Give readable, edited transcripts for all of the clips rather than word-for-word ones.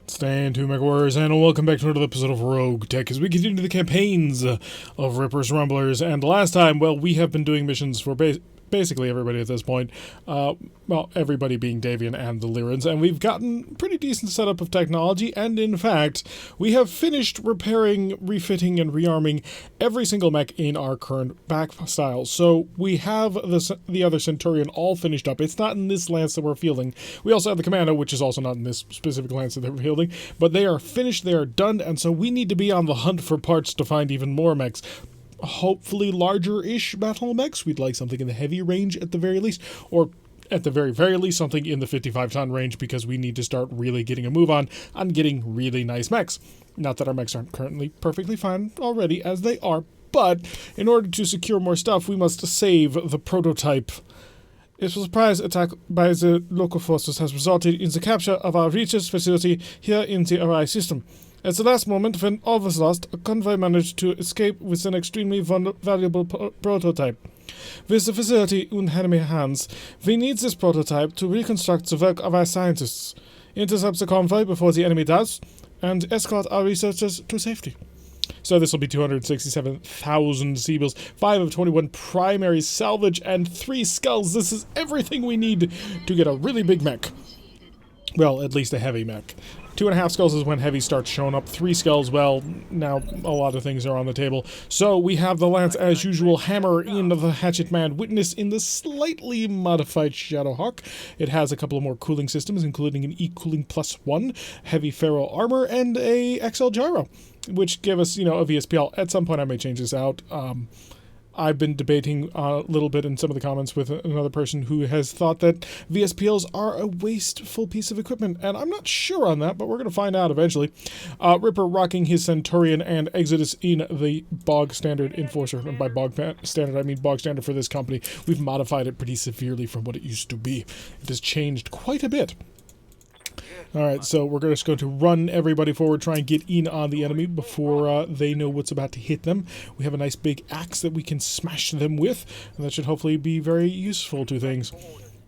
Stand To MechWarriors, and welcome back to another episode of RogueTech as we continue the campaigns of Rippers, Rumblers, and last time, well, we have been doing missions for basically everybody at this point. Well, everybody being Davian and the Lyrans, and we've gotten pretty decent setup of technology, and in fact, we have finished repairing, refitting, and rearming every single mech in our current back style. So we have the other Centurion all finished up. It's not in this lance that we're fielding. We also have the Commando, which is also not in this specific lance that they're fielding, but they are finished, they are done, and so we need to be on the hunt for parts to find even more mechs. Hopefully larger-ish battle mechs. We'd like something in the heavy range at the very least, or at the very least something in the 55-ton range, because we need to start really getting a move on getting really nice mechs. Not that our mechs aren't currently perfectly fine already as they are, but in order to secure more stuff, we must save the prototype. A surprise attack by the local forces has resulted in the capture of our research facility here in the Arai system. At the last moment, when all was lost, a convoy managed to escape with an extremely valuable prototype. With the facility in enemy hands, we need this prototype to reconstruct the work of our scientists, intercept the convoy before the enemy does, and escort our researchers to safety. So this will be 267,000 Seabills, 5 of 21 primary salvage, and 3 skulls. This is everything we need to get a really big mech. Well, at least a heavy mech. 2.5 skulls is when heavy starts showing up. 3 skulls, well, now a lot of things are on the table. So we have the lance as usual, hammer in the hatchet man, witness in the slightly modified Shadowhawk. It has a couple of more cooling systems, including an E-Cooling +1, heavy ferro armor, and a XL gyro, which give us, a VSPL. At some point I may change this out. I've been debating a little bit in some of the comments with another person who has thought that VSPLs are a wasteful piece of equipment, and I'm not sure on that, but we're going to find out eventually. Ripper rocking his Centurion and Exodus in the bog standard Enforcer, and by bog standard I mean bog standard for this company. We've modified it pretty severely from what it used to be. It has changed quite a bit. Alright, so we're just going to run everybody forward, try and get in on the enemy before they know what's about to hit them. We have a nice big axe that we can smash them with, and that should hopefully be very useful to things.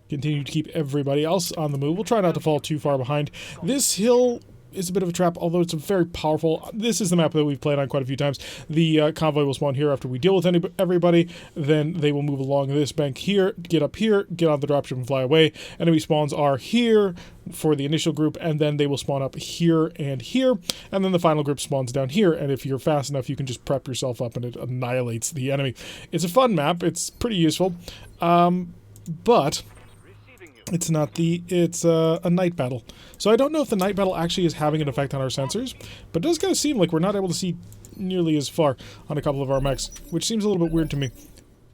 Continue to keep everybody else on the move. We'll try not to fall too far behind. This hill is a bit of a trap, although it's a very powerful. This is the map that we've played on quite a few times. The convoy will spawn here after we deal with everybody. Then they will move along this bank here, get up here, get on the dropship and fly away. Enemy spawns are here for the initial group, and then they will spawn up here, and then the final group spawns down here, and if you're fast enough, you can just prep yourself up and it annihilates the enemy. It's a fun map. It's pretty useful, but it's not it's a night battle. So I don't know if the night battle actually is having an effect on our sensors, but it does kind of seem like we're not able to see nearly as far on a couple of our mechs, which seems a little bit weird to me.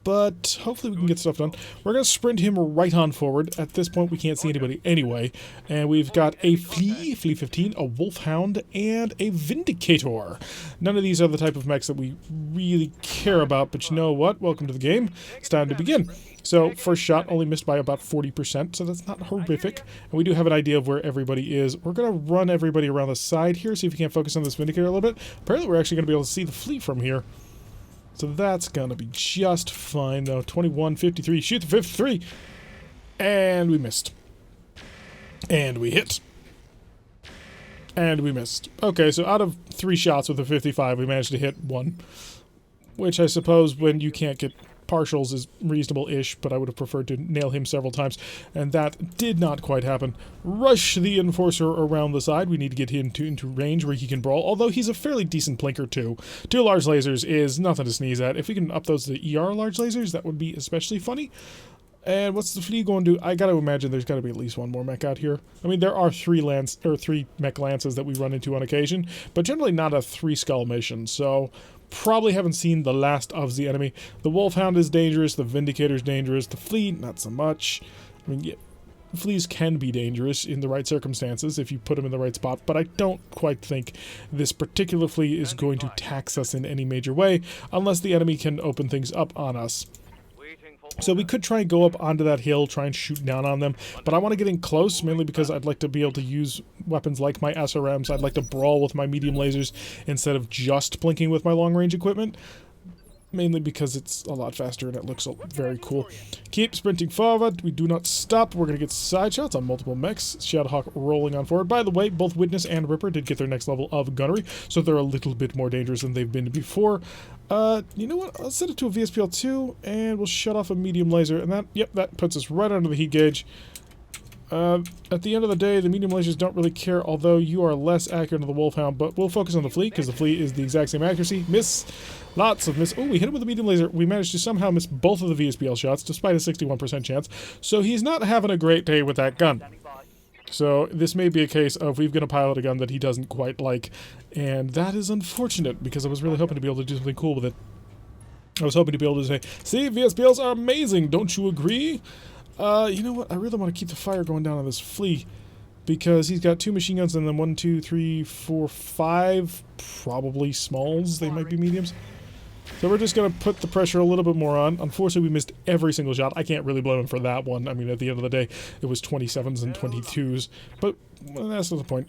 But hopefully we can get stuff done. We're going to sprint him right on forward. At this point, we can't see anybody anyway. And we've got a Flea 15, a Wolfhound, and a Vindicator. None of these are the type of mechs that we really care about, but you know what? Welcome to the game. It's time to begin. So, first shot only missed by about 40%, so that's not horrific. And we do have an idea of where everybody is. We're going to run everybody around the side here, see if we can't focus on this Vindicator a little bit. Apparently, we're actually going to be able to see the Flea from here. So that's going to be just fine, though. 21, 53, shoot the 53. And we missed. And we hit. And we missed. Okay, so out of 3 shots with a 55, we managed to hit 1. Which I suppose when you can't get partials is reasonable-ish, but I would have preferred to nail him several times, and that did not quite happen. Rush the Enforcer around the side. We need to get him into range where he can brawl, although he's a fairly decent blinker too. 2 large lasers is nothing to sneeze at. If we can up those to ER large lasers, that would be especially funny. And what's the Flea going to do? I gotta imagine there's gotta be at least one more mech out here. I mean, there are 3 mech lances that we run into on occasion, but generally not a 3-skull mission, so probably haven't seen the last of the enemy. The Wolfhound is dangerous, the Vindicator's dangerous, the Flea, not so much. I mean, yeah, Fleas can be dangerous in the right circumstances if you put them in the right spot, but I don't quite think this particular Flea is going to tax us in any major way, unless the enemy can open things up on us. So we could try and go up onto that hill, try and shoot down on them, but I want to get in close, mainly because I'd like to be able to use weapons like my SRMs. I'd like to brawl with my medium lasers instead of just blinking with my long-range equipment. mainly because it's a lot faster and it looks very cool. Keep sprinting forward. We do not stop. We're going to get side shots on multiple mechs. Shadowhawk rolling on forward. By the way, both Witness and Ripper did get their next level of gunnery, so they're a little bit more dangerous than they've been before. You know what? I'll set it to a VSPL2, and we'll shut off a medium laser, and that puts us right under the heat gauge. At the end of the day, the medium lasers don't really care, although you are less accurate than the Wolfhound, but we'll focus on the Flea, because the Flea is the exact same accuracy. Miss. Lots of miss. Oh, we hit him with a medium laser. We managed to somehow miss both of the VSPL shots, despite a 61% chance. So he's not having a great day with that gun. So this may be a case of we've got to pilot a gun that he doesn't quite like, and that is unfortunate, because I was really hoping to be able to do something cool with it. I was hoping to be able to say, see, VSPLs are amazing, don't you agree? You know what? I really want to keep the fire going down on this Flea, because he's got 2 machine guns and then 1, 2, 3, 4, 5 probably smalls. They might be mediums. So we're just going to put the pressure a little bit more on. Unfortunately, we missed every single shot. I can't really blame him for that one. I mean, at the end of the day, it was 27s and 22s. But well, that's not the point.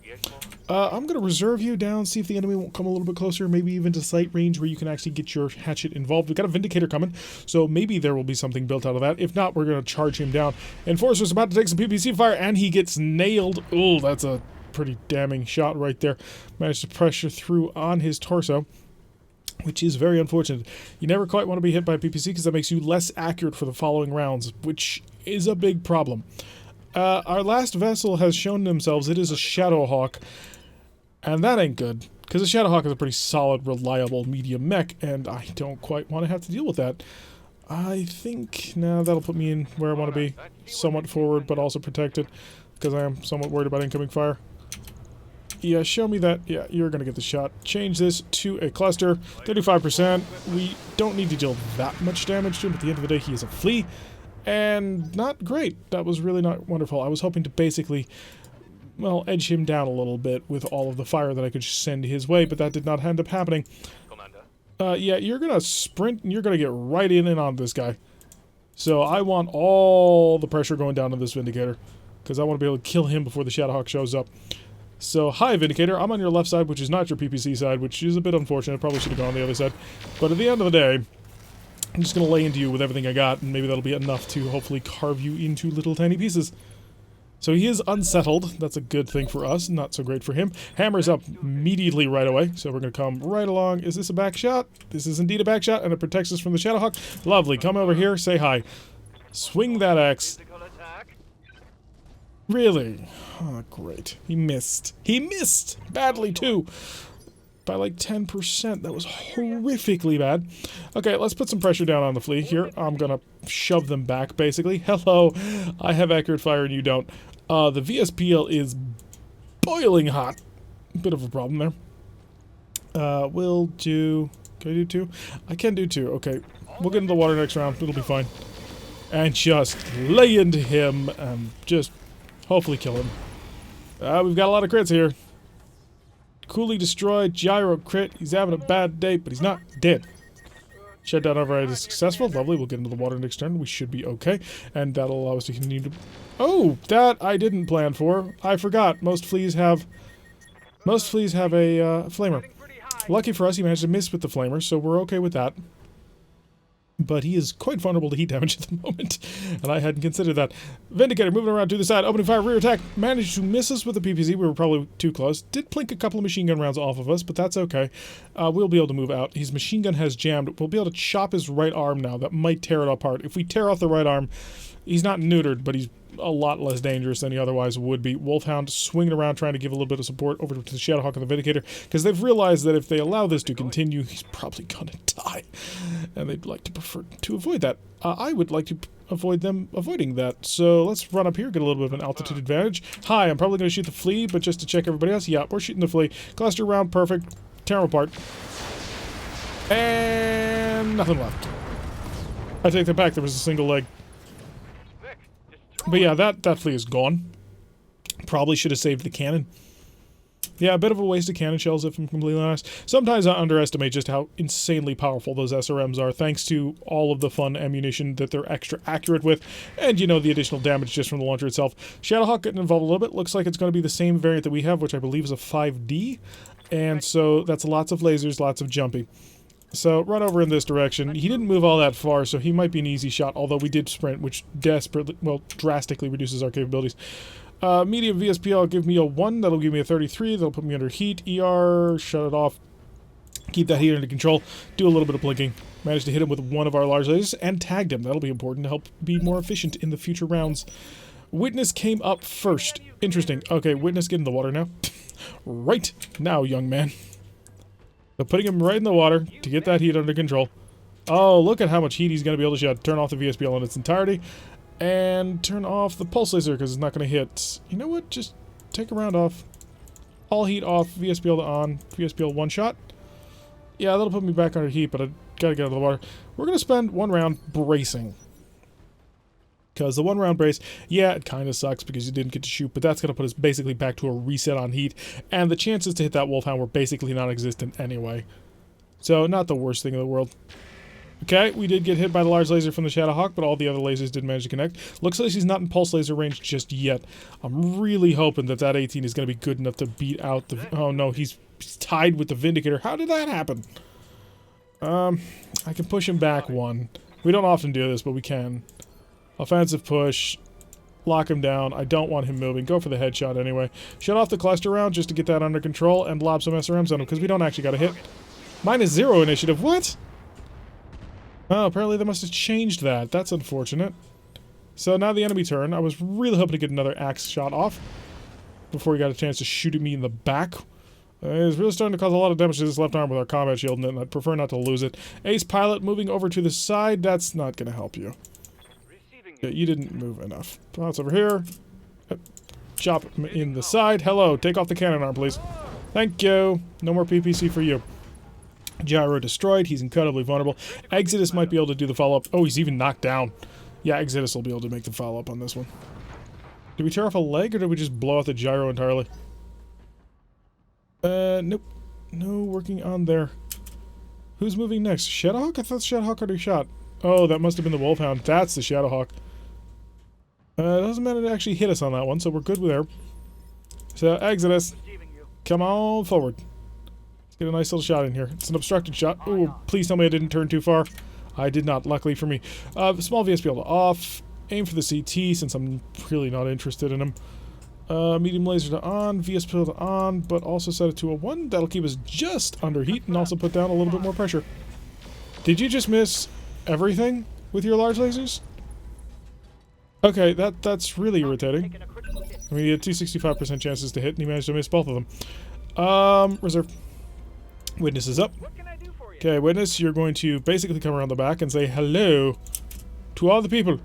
I'm going to reserve you down, see if the enemy won't come a little bit closer, maybe even to sight range where you can actually get your hatchet involved. We've got a Vindicator coming, so maybe there will be something built out of that. If not, we're going to charge him down. Enforcer's about to take some PPC fire, and he gets nailed. Oh, that's a pretty damning shot right there. Managed to pressure through on his torso, which is very unfortunate. You never quite want to be hit by a PPC because that makes you less accurate for the following rounds, which is a big problem. Our last vessel has shown themselves. It is a Shadowhawk, and that ain't good, because a Shadowhawk is a pretty solid, reliable medium mech, and I don't quite want to have to deal with that. I think, now that'll put me in where I want to be, somewhat forward, but also protected, because I am somewhat worried about incoming fire. Yeah, show me that. Yeah, you're going to get the shot. Change this to a cluster. 35%. We don't need to deal that much damage to him. At the end of the day, he is a Flea. And not great. That was really not wonderful. I was hoping to basically, well, edge him down a little bit with all of the fire that I could send his way, but that did not end up happening. Yeah, you're going to sprint, and you're going to get right in and on this guy. So I want all the pressure going down on this Vindicator, because I want to be able to kill him before the Shadowhawk shows up. So, hi Vindicator, I'm on your left side, which is not your PPC side, which is a bit unfortunate. Probably should have gone on the other side. But at the end of the day, I'm just going to lay into you with everything I got, and maybe that'll be enough to hopefully carve you into little tiny pieces. So he is unsettled. That's a good thing for us, not so great for him. Hammer's up immediately right away, so we're going to come right along. Is this a back shot? This is indeed a back shot, and it protects us from the Shadowhawk. Lovely. Come over here, say hi. Swing that axe. Really? Oh, great. He missed. He missed! Badly, too. By like 10%. That was horrifically bad. Okay, let's put some pressure down on the Flea here. I'm gonna shove them back, basically. Hello. I have accurate fire and you don't. The VSPL is boiling hot. Bit of a problem there. We'll do... Can I do 2? I can do 2. Okay. We'll get into the water next round. It'll be fine. And just lay into him and just... hopefully kill him. We've got a lot of crits here. Coolly destroyed, gyro crit. He's having a bad day, but he's not dead. Shutdown override is successful. Lovely. We'll get into the water next turn. We should be okay. And that'll allow us to continue to... Oh! That I didn't plan for. I forgot. Most fleas have a flamer. Lucky for us, he managed to miss with the flamer, so we're okay with that. But he is quite vulnerable to heat damage at the moment, and I hadn't considered that. Vindicator moving around to the side, opening fire, rear attack, managed to miss us with the PPZ. We were probably too close. Did plink a couple of machine gun rounds off of us, but that's okay. We'll be able to move out. His machine gun has jammed. We'll be able to chop his right arm now. That might tear it apart. If we tear off the right arm, he's not neutered, but he's a lot less dangerous than he otherwise would be. Wolfhound swinging around trying to give a little bit of support over to the Shadowhawk and the Vindicator, because they've realized that if they allow this to continue, he's probably gonna die. And they'd like to prefer to avoid that. I would like to avoid them avoiding that. So let's run up here, get a little bit of an altitude advantage. Hi, I'm probably going to shoot the Flea, but just to check everybody else, yeah, we're shooting the Flea. Cluster round, perfect. Tear him apart. And nothing left. I take that back, there was a single leg. But yeah, that Flea is gone. Probably should have saved the cannon. Yeah, a bit of a waste of cannon shells, if I'm completely honest. Sometimes I underestimate just how insanely powerful those SRMs are, thanks to all of the fun ammunition that they're extra accurate with, and, you know, the additional damage just from the launcher itself. Shadowhawk getting involved a little bit. Looks like it's going to be the same variant that we have, which I believe is a 5D. And so that's lots of lasers, lots of jumpy. So run over in this direction. He didn't move all that far, so he might be an easy shot, although we did sprint, which drastically reduces our capabilities. Medium VSPL give me a 1. That'll give me a 33. That'll put me under heat. ER, shut it off. Keep that heat under control. Do a little bit of blinking. Managed to hit him with one of our large lasers and tagged him. That'll be important to help be more efficient in the future rounds. Witness came up first. Interesting. Okay, Witness, get in the water now. Right now, young man. So putting him right in the water to get that heat under control. Oh, look at how much heat he's going to be able to shot. Turn off the VSPL in its entirety. And turn off the pulse laser because it's not going to hit. You know what? Just take a round off. All heat off. VSPL to on. VSPL one shot. Yeah, that'll put me back under heat, but I gotta get out of the water. We're going to spend one round bracing. Because the one round brace, yeah, it kind of sucks because you didn't get to shoot, but that's going to put us basically back to a reset on heat, and the chances to hit that Wolfhound were basically non-existent anyway. So, not the worst thing in the world. Okay, we did get hit by the large laser from the Shadowhawk, but all the other lasers did manage to connect. Looks like he's not in pulse laser range just yet. I'm really hoping that that 18 is going to be good enough to beat out the... Oh no, he's tied with the Vindicator. How did that happen? I can push him back one. We don't often do this, but we can. Offensive push, lock him down. I don't want him moving. Go for the headshot anyway. Shut off the cluster round just to get that under control and lob some SRMs on him because we don't actually got a hit. -0 initiative. What? Oh, apparently they must have changed that. That's unfortunate. So now the enemy turn. I was really hoping to get another axe shot off before he got a chance to shoot at me in the back. It's really starting to cause a lot of damage to this left arm with our combat shield, and I'd prefer not to lose it. Ace Pilot moving over to the side. That's not going to help you. Yeah, you didn't move enough. Bounce over here. Chop in the side. Hello, take off the cannon arm, please. Thank you. No more PPC for you. Gyro destroyed. He's incredibly vulnerable. Exodus might be able to do the follow-up. Oh, he's even knocked down. Yeah, Exodus will be able to make the follow-up on this one. Did we tear off a leg, or did we just blow out the gyro entirely? Nope. No working on there. Who's moving next? Shadowhawk? I thought Shadowhawk already shot. Oh, that must have been the Wolfhound. That's the Shadowhawk. Doesn't matter to actually hit us on that one, so we're good with there. So, Exodus, come on forward. Let's get a nice little shot in here. It's an obstructed shot. Ooh, please tell me I didn't turn too far. I did not, luckily for me. Small VSPL to off. Aim for the CT, since I'm really not interested in him. Medium laser to on, VSPL to on, but also set it to a 1. That'll keep us just under heat and also put down a little bit more pressure. Did you just miss everything with your large lasers? Okay, that's really irritating. I mean, he had 265% chances to hit, and he managed to miss both of them. Reserve. Witness is up. Okay, Witness, you're going to basically come around the back and say hello to all the people.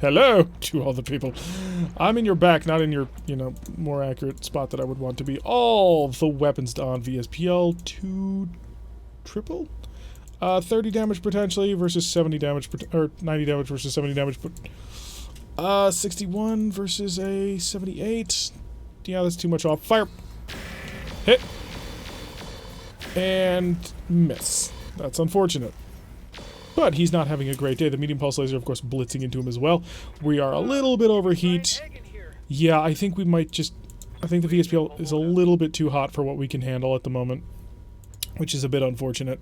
Hello to all the people. I'm in your back, not in your, you know, more accurate spot that I would want to be. All the weapons on VSPL 2 triple? 30 damage potentially versus 70 damage, or 90 damage versus 70 damage, but 61 versus a 78. Yeah, that's too much off. Fire. Hit. And miss. That's unfortunate. But he's not having a great day. The medium pulse laser, of course, blitzing into him as well. We are a little bit overheat. Yeah, I think we might just... I think the VSPL is a little bit too hot for what we can handle at the moment, which is a bit unfortunate,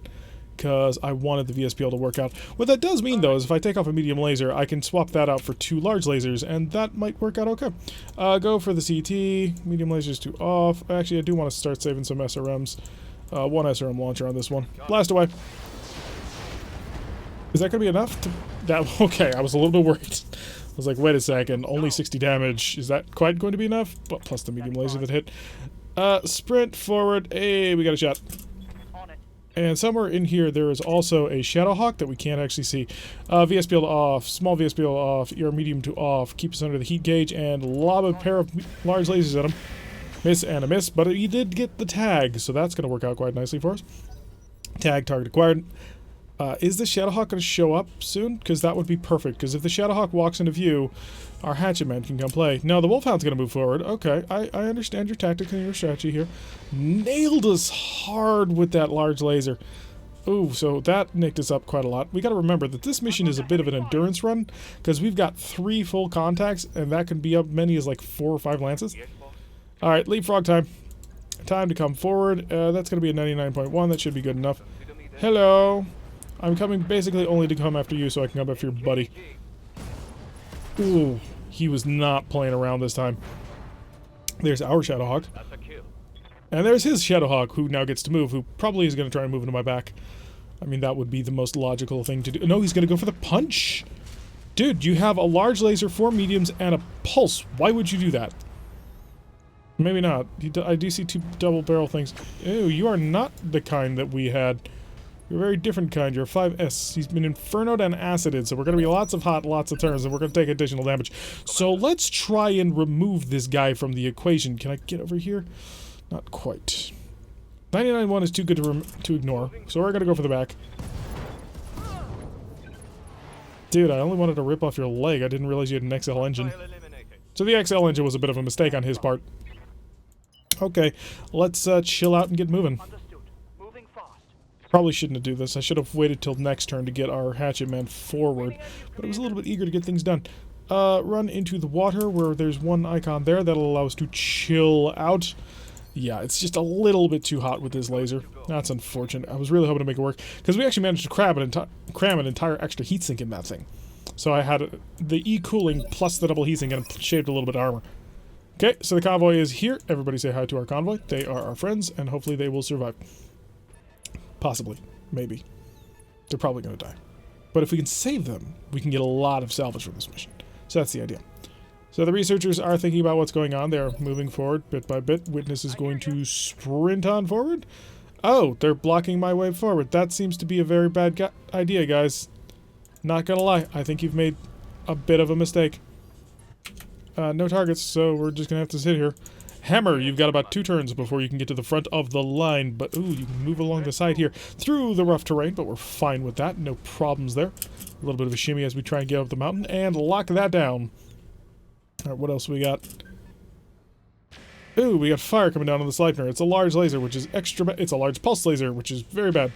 because I wanted the VSPL to work out. What that does mean, though, is if I take off a medium laser, I can swap that out for 2 large lasers, and that might work out okay. Go for the CT. Medium lasers to off. Actually, I do want to start saving some SRMs. 1 SRM launcher on this one. Blast away. Is that going to be enough to... That, okay, I was a little bit worried. I was like, wait a second, only 60 damage. Is that quite going to be enough? But plus the medium laser that hit. Sprint forward. Hey, we got a shot. And somewhere in here, there is also a Shadowhawk that we can't actually see. VSPL to off, small VSPL off, ER medium to off. Keep us under the heat gauge and lob a pair of large lasers at him. Miss and a miss, but he did get the tag, so that's going to work out quite nicely for us. Tag target acquired. Is the Shadowhawk going to show up soon? Because that would be perfect, because if the Shadowhawk walks into view, our Hatchet Man can come play. Now, the Wolfhound's going to move forward. Okay, I understand your tactics and your strategy here. Nailed us hard with that large laser. Ooh, so that nicked us up quite a lot. We got to remember that this mission is a bit of an endurance run, because we've got 3 full contacts, and that can be up many as like 4 or 5 lances. Alright, leapfrog time. Time to come forward. That's going to be a 99.1. That should be good enough. Hello. I'm coming basically only to come after you so I can come after your buddy. Ooh, he was not playing around this time. There's our Shadowhawk. And there's his Shadowhawk, who now gets to move, who probably is going to try and move into my back. I mean, that would be the most logical thing to do. No, he's going to go for the punch. Dude, you have a large laser, 4 mediums, and a pulse. Why would you do that? Maybe not. I do see 2 double barrel things. Ew, you are not the kind that we had. You're a very different kind. You're a 5S. He's been infernoed and acided, so we're going to be lots of hot, lots of turns, and we're going to take additional damage. So let's try and remove this guy from the equation. Can I get over here? Not quite. 99-1 is too good to ignore, so we're going to go for the back. Dude, I only wanted to rip off your leg. I didn't realize you had an XL engine. So the XL engine was a bit of a mistake on his part. Okay, let's chill out and get moving. Probably shouldn't have do this. I should have waited till next turn to get our hatchet man forward, but I was a little bit eager to get things done. Run into the water where there's one icon there that'll allow us to chill out. Yeah, it's just a little bit too hot with this laser. That's unfortunate. I was really hoping to make it work, because we actually managed to cram an entire extra heatsink in that thing. So I had the E-cooling plus the double heatsink and shaved a little bit of armor. Okay, so the convoy is here. Everybody say hi to our convoy. They are our friends, and hopefully they will survive. Possibly. Maybe. They're probably going to die. But if we can save them, we can get a lot of salvage from this mission. So that's the idea. So the researchers are thinking about what's going on. They're moving forward bit by bit. Witness is going to sprint on forward. Oh, they're blocking my way forward. That seems to be a very bad idea, guys. Not gonna lie. I think you've made a bit of a mistake. No targets, so we're just gonna have to sit here. Hammer, you've got about 2 turns before you can get to the front of the line, but ooh, you can move along the side here through the rough terrain, but we're fine with that. No problems there. A little bit of a shimmy as we try and get up the mountain and lock that down. Alright, what else we got? Ooh, we got fire coming down on the Sleipner. It's a large laser, which is extra bad. It's a large pulse laser, which is very bad.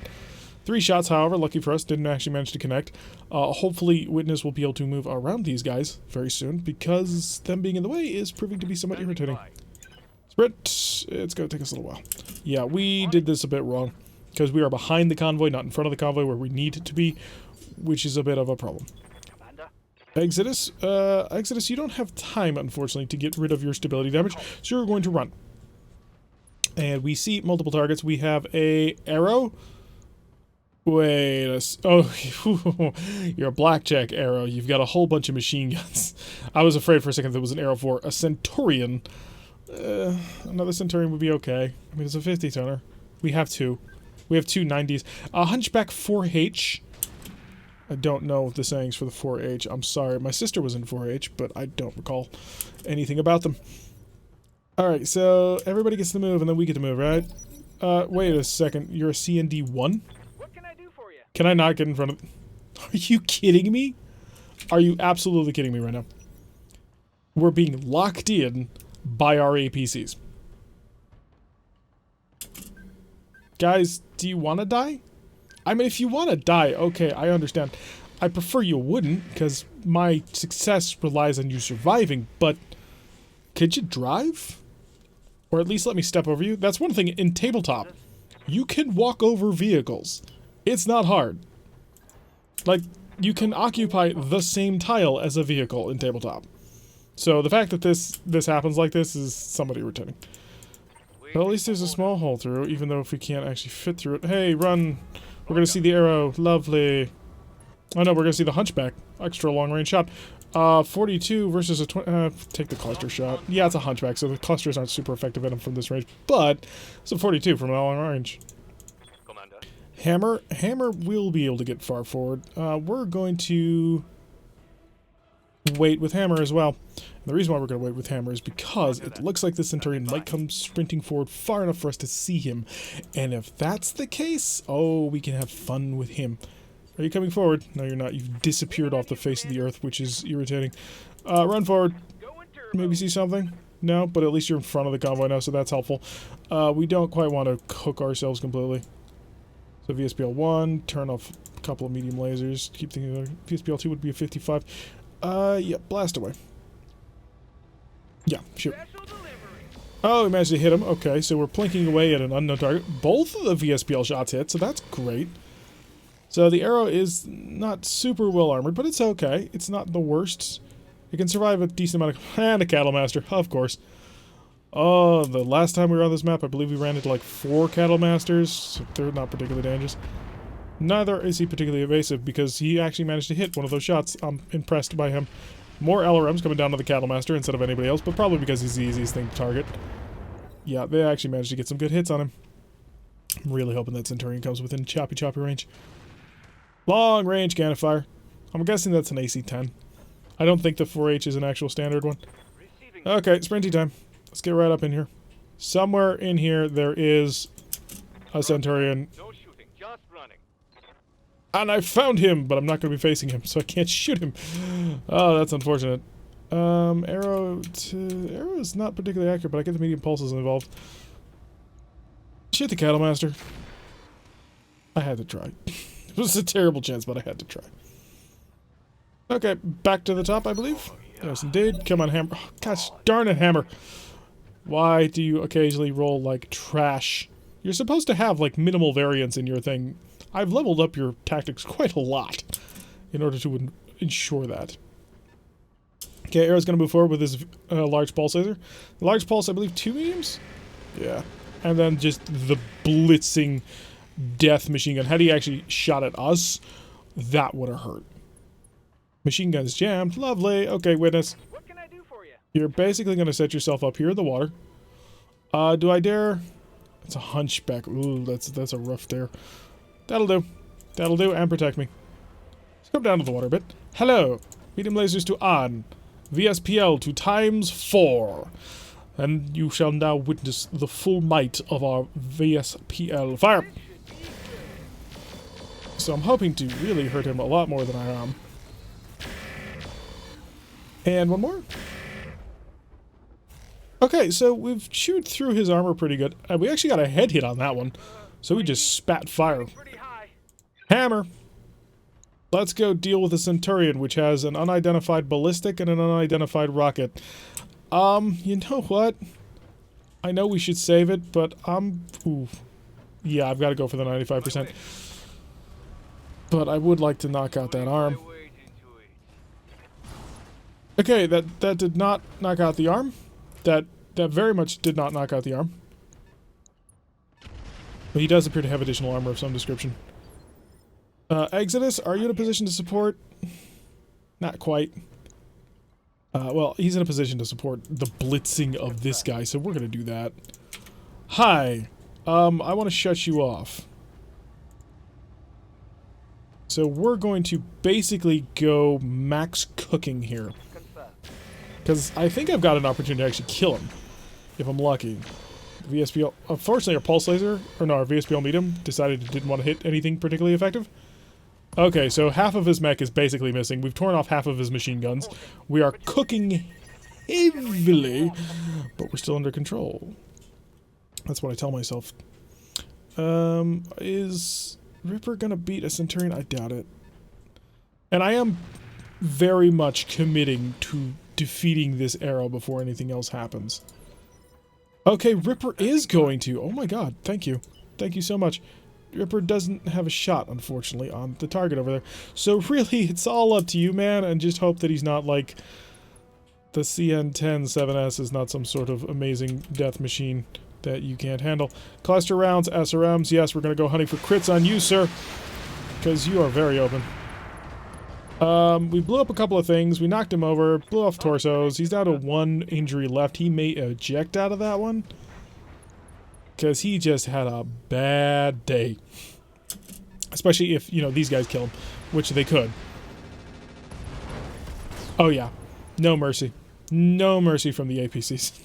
3 shots, however, lucky for us, didn't actually manage to connect. Hopefully, Witness will be able to move around these guys very soon, because them being in the way is proving to be somewhat irritating. Sprint, it's going to take us a little while. Yeah, we did this a bit wrong, because we are behind the convoy, not in front of the convoy where we need to be, which is a bit of a problem. Exodus, you don't have time, unfortunately, to get rid of your stability damage, so you're going to run. And we see multiple targets. We have a arrow. Wait, oh, you're a blackjack arrow. You've got a whole bunch of machine guns. I was afraid for a second there was an arrow for a Centurion. Another Centurion would be okay. I mean, it's a 50-tonner. We have 2. We have 2 90s. Hunchback 4H. I don't know the sayings for the 4H. I'm sorry. My sister was in 4H, but I don't recall anything about them. Alright, so everybody gets to move, and then we get to move, right? Wait a second. You're a CND 1? What can I do for you? Can I not get in front of... Are you kidding me? Are you absolutely kidding me right now? We're being locked in by our APCs. Guys, do you want to die? I mean, if you want to die, okay, I understand. I prefer you wouldn't, because my success relies on you surviving, but could you drive? Or at least let me step over you? That's one thing in Tabletop. You can walk over vehicles. It's not hard. Like, you can occupy the same tile as a vehicle in Tabletop. So the fact that this happens like this is somewhat irritating. But at least there's a small hole through, even though if we can't actually fit through it. Hey, run! We're gonna see the arrow. Lovely. Oh no, we're gonna see the hunchback. Extra long range shot. 42 versus a 20. Take the cluster shot. Yeah, it's a hunchback, so the clusters aren't super effective at him from this range. But it's a 42 from a long range. Hammer will be able to get far forward. We're going to wait with Hammer as well. And the reason why we're going to wait with Hammer is because it looks like the Centurion might come sprinting forward far enough for us to see him. And if that's the case, oh, we can have fun with him. Are you coming forward? No, you're not. You've disappeared off the face of the earth, which is irritating. Run forward. Maybe see something? No, but at least you're in front of the convoy now, so that's helpful. We don't quite want to cook ourselves completely. So VSPL 1, turn off a couple of medium lasers. Keep thinking VSPL 2 would be a 55. Yeah, blast away. Yeah, shoot. Oh, we managed to hit him. Okay, so we're plinking away at an unknown target. Both of the VSPL shots hit, so that's great. So the arrow is not super well armored, but it's okay. It's not the worst. It can survive a decent amount of... And a cattle master, of course. Oh, the last time we were on this map, I believe we ran into like 4 cattle masters. So they're not particularly dangerous. Neither is he particularly evasive because he actually managed to hit one of those shots. I'm impressed by him. More LRMs coming down to the cattle master instead of anybody else, but probably because he's the easiest thing to target. Yeah, they actually managed to get some good hits on him. I'm really hoping that Centurion comes within choppy range. Long range cannon fire. I'm guessing that's an AC-10. I don't think the 4H is an actual standard one. Okay, sprinty time. Let's get right up in here. Somewhere in here there is a Centurion. No shooting, just running. And I found him, but I'm not going to be facing him, so I can't shoot him. Oh, that's unfortunate. Arrow is not particularly accurate, but I get the medium pulses involved. Shoot the cattle master. I had to try. It was a terrible chance, but I had to try. Okay, back to the top, I believe. Yes, indeed. Come on, hammer. Oh, gosh darn it, hammer. Why do you occasionally roll like trash? You're supposed to have like minimal variance in your thing. I've leveled up your tactics quite a lot in order to ensure that. Okay, Arrow's going to move forward with his large pulse laser. The large pulse, I believe, 2 mediums? Yeah. And then just the blitzing death machine gun. Had he actually shot at us, that would have hurt. Machine gun's jammed. Lovely. Okay, witness. What can I do for you? You're basically going to set yourself up here in the water. Do I dare? It's a hunchback. Ooh, that's a rough dare. That'll do. That'll do, and protect me. Let's come down to the water a bit. Hello. Medium lasers to on. VSPL to ×4. And you shall now witness the full might of our VSPL fire. So I'm hoping to really hurt him a lot more than I am. And one more. Okay, so we've chewed through his armor pretty good. We actually got a head hit on that one. So we just spat fire. Hammer! Let's go deal with the Centurion, which has an unidentified ballistic and an unidentified rocket. You know what? I know we should save it, but ooh. Yeah, I've got to go for the 95%. But I would like to knock out that arm. Okay, that did not knock out the arm. That very much did not knock out the arm. But he does appear to have additional armor of some description. Exodus, are you in a position to support? Not quite. Well, he's in a position to support the blitzing of this guy, so we're gonna do that. Hi. I want to shut you off. So we're going to basically go max cooking here. Because I think I've got an opportunity to actually kill him. If I'm lucky. VSPL... Unfortunately, our pulse laser... Or no, our VSPL medium decided it didn't want to hit anything particularly effective. Okay, so half of his mech is basically missing. We've torn off half of his machine guns. We are cooking heavily. But we're still under control. That's what I tell myself. Is Ripper gonna beat a Centurion? I doubt it. And I am very much committing to defeating this arrow before anything else happens. Okay, Ripper is going to. Oh my god, thank you. Thank you so much. Ripper doesn't have a shot, unfortunately, on the target over there. So really, it's all up to you, man, and just hope that he's not like... The CN-10 7S is not some sort of amazing death machine that you can't handle. Cluster rounds, SRMs, yes, we're gonna go hunting for crits on you, sir. Because you are very open. We blew up a couple of things. We knocked him over, blew off torsos. He's down to 1 injury left. He may eject out of that one. Because he just had a bad day. Especially if, you know, these guys kill him. Which they could. Oh yeah. No mercy. No mercy from the APCs.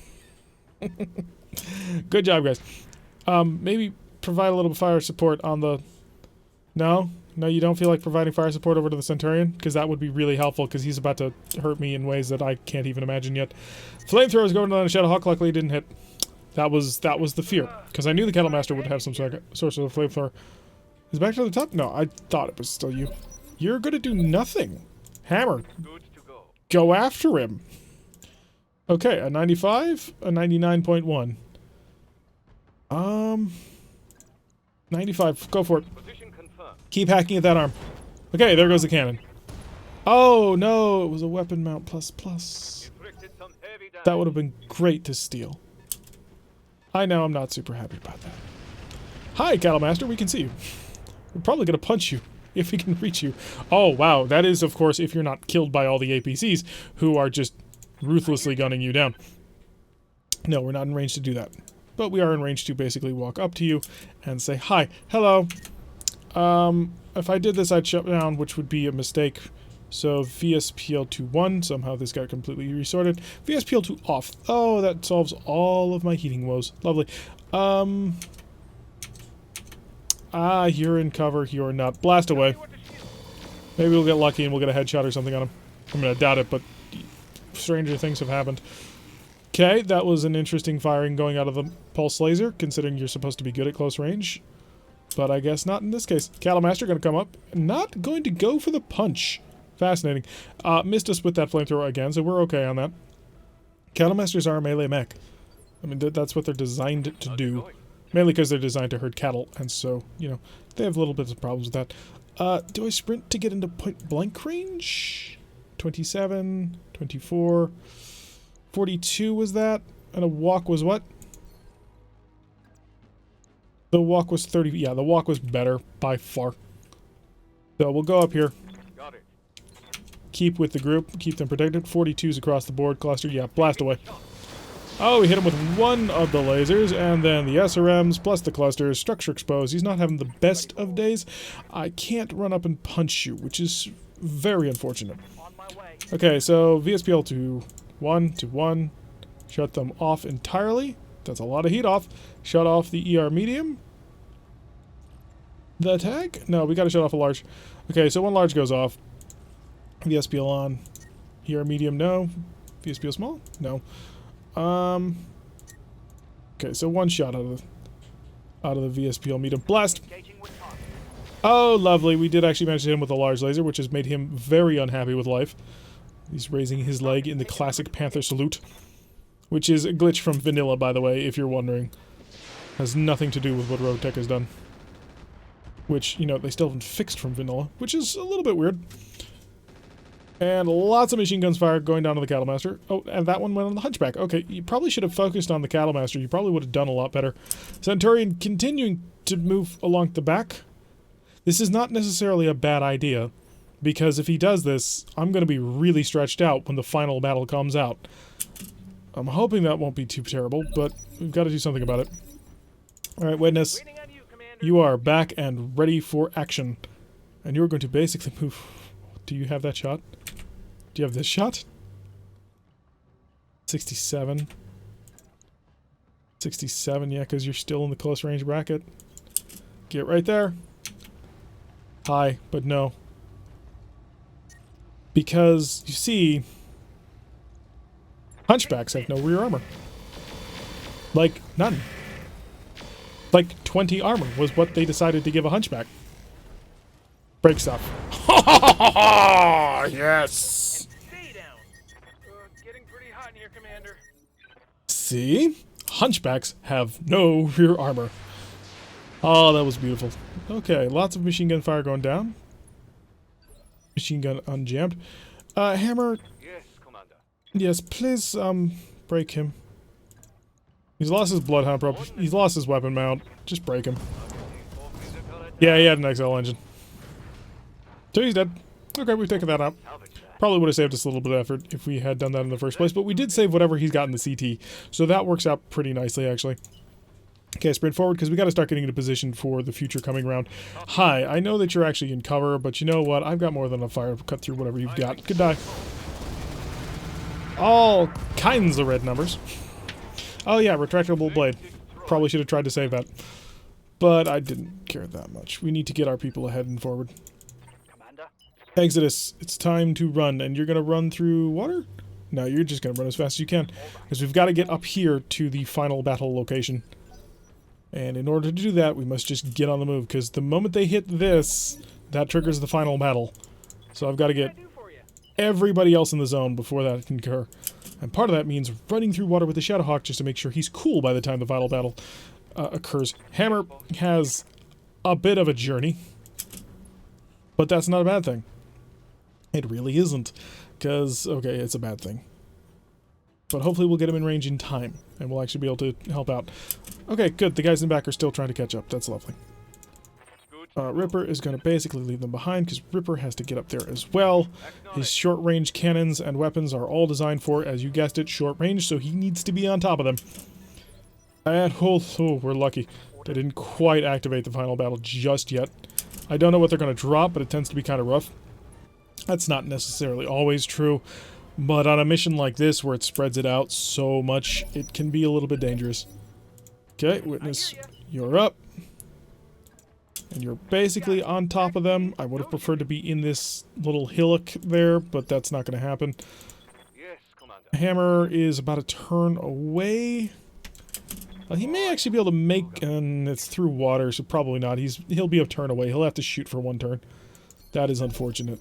Good job, guys. Maybe provide a little fire support on the... No? No, you don't feel like providing fire support over to the Centurion? Because that would be really helpful, because he's about to hurt me in ways that I can't even imagine yet. Flamethrowers going down a Shadowhawk, luckily didn't hit. That was the fear. Because I knew the Cattle Master would have some source of a flamethrower. Is it back to the top? No, I thought it was still you. You're gonna do nothing. Hammer. Go after him. Okay, a 95, a 99.1. 95, go for it. Position confirmed. Keep hacking at that arm. Okay, there goes the cannon. Oh, no, it was a weapon mount plus plus. Inflicted some heavy damage. That would have been great to steal. I know I'm not super happy about that. Hi, Cattle Master, we can see you. We're probably going to punch you if we can reach you. Oh, wow, that is, of course, if you're not killed by all the APCs who are just ruthlessly gunning you down. No, we're not in range to do that. But we are in range to basically walk up to you and say, hi, hello. If I did this, I'd shut down, which would be a mistake. So VSPL to 1, somehow this got completely resorted. VSPL to off. Oh, that solves all of my heating woes. Lovely. You're in cover, you're not. Blast away. Maybe we'll get lucky and we'll get a headshot or something on him. I'm gonna doubt it, but stranger things have happened. Okay, that was an interesting firing going out of the pulse laser, considering you're supposed to be good at close range. But I guess not in this case. Cattle Master gonna come up. Not going to go for the punch. Fascinating. Missed us with that flamethrower again, so we're okay on that. Cattle Masters are a melee mech. I mean, that's what they're designed to do. Mainly because they're designed to herd cattle, and so, you know, they have little bits of problems with that. Do I sprint to get into point blank range? 27, 24, 42 was that? And a walk was what? The walk was 30. Yeah, the walk was better by far. So we'll go up here. Got it. Keep with the group. Keep them protected. 42s across the board. Cluster. Yeah, blast away. Oh, we hit him with one of the lasers, and then the SRMs, plus the clusters. Structure exposed. He's not having the best of days. I can't run up and punch you, which is very unfortunate. On my way. Okay, so VSPL to 1. Shut them off entirely. That's a lot of heat off. Shut off the ER medium. The tag? No, we gotta shut off a large. Okay, so one large goes off. VSPL on. ER medium, no. VSPL small? No. Okay, so one shot out of the VSPL medium. Blast! Oh, lovely. We did actually manage to hit him with a large laser, which has made him very unhappy with life. He's raising his leg in the classic Panther salute. Which is a glitch from vanilla, by the way, if you're wondering. Has nothing to do with what RogueTech has done. Which, you know, they still haven't fixed from vanilla, which is a little bit weird. And lots of machine guns fired going down to the Cattle Master. Oh, and that one went on the Hunchback. Okay, you probably should have focused on the Cattle Master. You probably would have done a lot better. Centurion continuing to move along the back. This is not necessarily a bad idea, because if he does this, I'm going to be really stretched out when the final battle comes out. I'm hoping that won't be too terrible, but we've got to do something about it. Alright, Witness, you are back and ready for action. And you're going to basically move... Do you have that shot? Do you have this shot? 67. 67, yeah, because you're still in the close range bracket. Get right there. High, but no. Because, you see... Hunchbacks have no rear armor. Like, none. Like, 20 armor was what they decided to give a Hunchback. Break stuff. Yes! Stay down. Getting pretty hot in here, Commander. See? Hunchbacks have no rear armor. Oh, that was beautiful. Okay, lots of machine gun fire going down. Machine gun unjammed. Hammer... Yes, Commander. Yes, please, break him. He's lost his Bloodhound prop. He's lost his weapon mount. Just break him. Yeah, he had an XL engine. So he's dead. Okay, we've taken that out. Probably would have saved us a little bit of effort if we had done that in the first place, but we did save whatever he's got in the CT. So that works out pretty nicely, actually. Okay, sprint forward, because we got to start getting into position for the future coming round. Hi, I know that you're actually in cover, but you know what? I've got more than enough fire to cut through whatever you've got. Goodbye. All kinds of red numbers. Oh yeah, retractable blade. Probably should have tried to save that. But I didn't care that much. We need to get our people ahead and forward. Commander? Exodus, it's time to run. And you're going to run through water? No, you're just going to run as fast as you can. Because we've got to get up here to the final battle location. And in order to do that, we must just get on the move. Because the moment they hit this, that triggers the final battle. So I've got to get everybody else in the zone before that can occur. And part of that means running through water with the Shadowhawk just to make sure he's cool by the time the final battle occurs. Hammer has a bit of a journey. But that's not a bad thing. It really isn't. Because, okay, it's a bad thing. But hopefully we'll get him in range in time, and we'll actually be able to help out. Okay, good. The guys in the back are still trying to catch up. That's lovely. Ripper is going to basically leave them behind, because Ripper has to get up there as well. His short-range cannons and weapons are all designed for, as you guessed it, short range, so he needs to be on top of them. And, oh, we're lucky. They didn't quite activate the final battle just yet. I don't know what they're going to drop, but it tends to be kind of rough. That's not necessarily always true, but on a mission like this, where it spreads it out so much, it can be a little bit dangerous. Okay, Witness, you're up. And you're basically on top of them. I would have preferred to be in this little hillock there, but that's not going to happen. Yes, Commander. Hammer is about a turn away. He may actually be able to make, and it's through water, so probably not. He'll be a turn away. He'll have to shoot for one turn. That is unfortunate.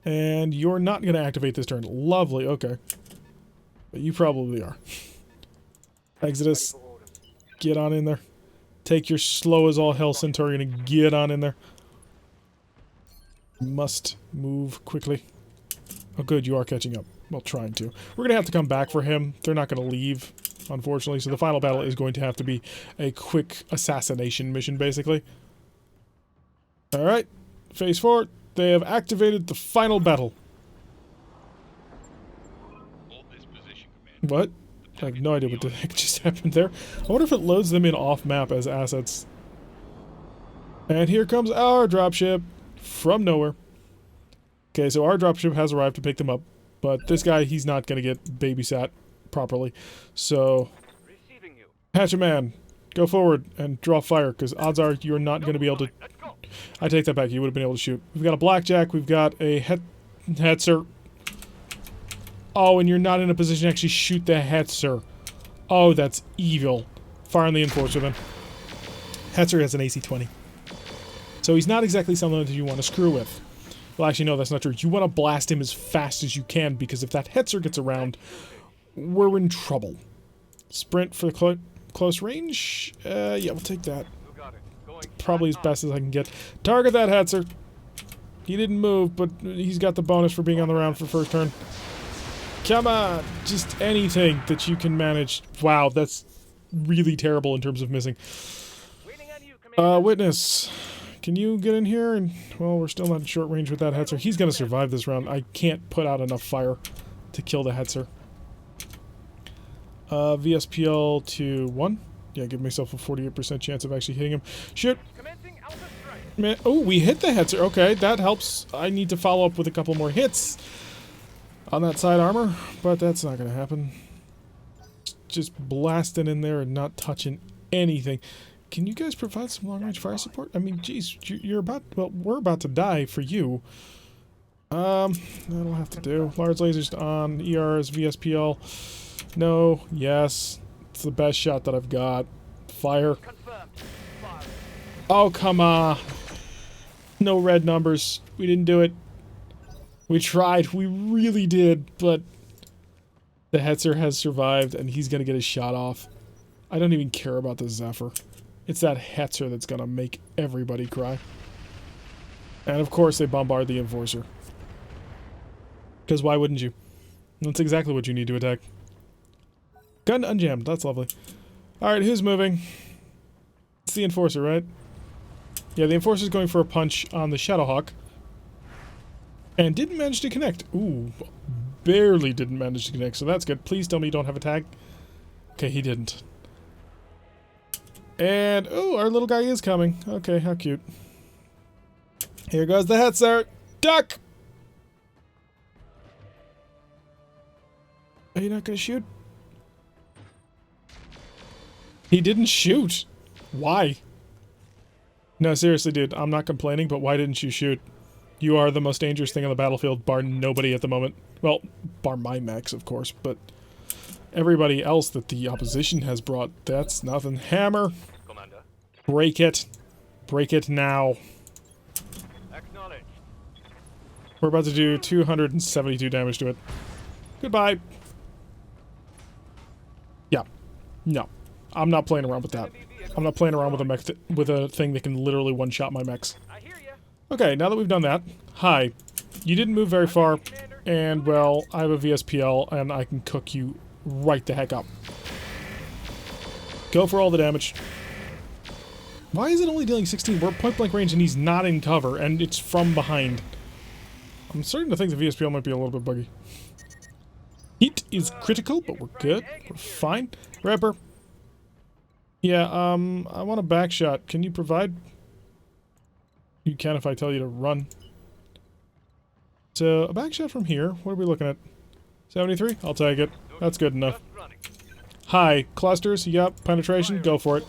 And you're not going to activate this turn. Lovely, okay. But you probably are. Exodus, get on in there. Take your slow as all hell Centurion and get on in there. Must move quickly. Oh good, you are catching up. Well, trying to. We're going to have to come back for him. They're not going to leave, unfortunately. So the final battle is going to have to be a quick assassination mission, basically. Alright, phase 4. They have activated the final battle. What? I have no idea what the heck just happened there. I wonder if it loads them in off-map as assets. And here comes our dropship from nowhere. Okay, so our dropship has arrived to pick them up, but this guy, he's not going to get babysat properly. So, Hatchet Man, go forward and draw fire, because odds are you're not going to be able to... I take that back, you would have been able to shoot. We've got a Blackjack, we've got a Hetzer. Oh, and you're not in a position to actually shoot the Hetzer. Oh, that's evil. Fire on the Enforcer then. Hetzer has an AC 20. So he's not exactly someone that you want to screw with. Well, actually, no, that's not true. You want to blast him as fast as you can, because if that Hetzer gets around, we're in trouble. Sprint for the close range? Yeah, we'll take that. Probably as best as I can get. Target that Hetzer. He didn't move, but he's got the bonus for being on the round for first turn. Come on! Just anything that you can manage. Wow, that's really terrible in terms of missing. Witness. Can you get in here? And well, we're still not in short range with that Hetzer. He's going to survive this round. I can't put out enough fire to kill the Hetzer. VSPL to 1. Yeah, give myself a 48% chance of actually hitting him. Shoot! Man, oh, we hit the Hetzer. Okay, that helps. I need to follow up with a couple more hits on that side armor, but that's not going to happen. Just blasting in there and not touching anything. Can you guys provide some long-range fire support? I mean, geez, you're about... Well, we're about to die for you. That'll have to do. Large lasers on ERs, VSPL. No, yes. It's the best shot that I've got. Fire. Oh, come on. No red numbers. We didn't do it. We tried. We really did, but the Hetzer has survived, and he's going to get his shot off. I don't even care about the Zephyr. It's that Hetzer that's going to make everybody cry. And of course they bombard the Enforcer. Because why wouldn't you? That's exactly what you need to attack. Gun unjammed. That's lovely. Alright, who's moving? It's the Enforcer, right? Yeah, the Enforcer's going for a punch on the Shadowhawk. And didn't manage to connect. Ooh, barely didn't manage to connect, so that's good. Please tell me you don't have a tag. Okay, he didn't. And, oh, our little guy is coming. Okay, how cute. Here goes the Hetzer. Duck! Are you not gonna shoot? He didn't shoot. Why? No, seriously, dude, I'm not complaining, but why didn't you shoot? You are the most dangerous thing on the battlefield, bar nobody at the moment. Well, bar my mechs, of course, but everybody else that the opposition has brought, that's nothing. Hammer! Commander. Break it. Break it now. Acknowledge. We're about to do 272 damage to it. Goodbye. Yeah. No. I'm not playing around with that. I'm not playing around with a mech with a thing that can literally one-shot my mechs. I hear you. Okay, now that we've done that, hi. You didn't move very far, and, well, I have a VSPL, and I can cook you right the heck up. Go for all the damage. Why is it only dealing 16? We're at point-blank range, and he's not in cover, and it's from behind. I'm starting to think the VSPL might be a little bit buggy. Heat is critical, but we're good. We're fine. Ripper. Yeah, I want a back shot. Can you provide? You can if I tell you to run. So, a back shot from here. What are we looking at? 73? I'll take it. That's good enough. Hi. Clusters? Yep. Penetration? Go for it.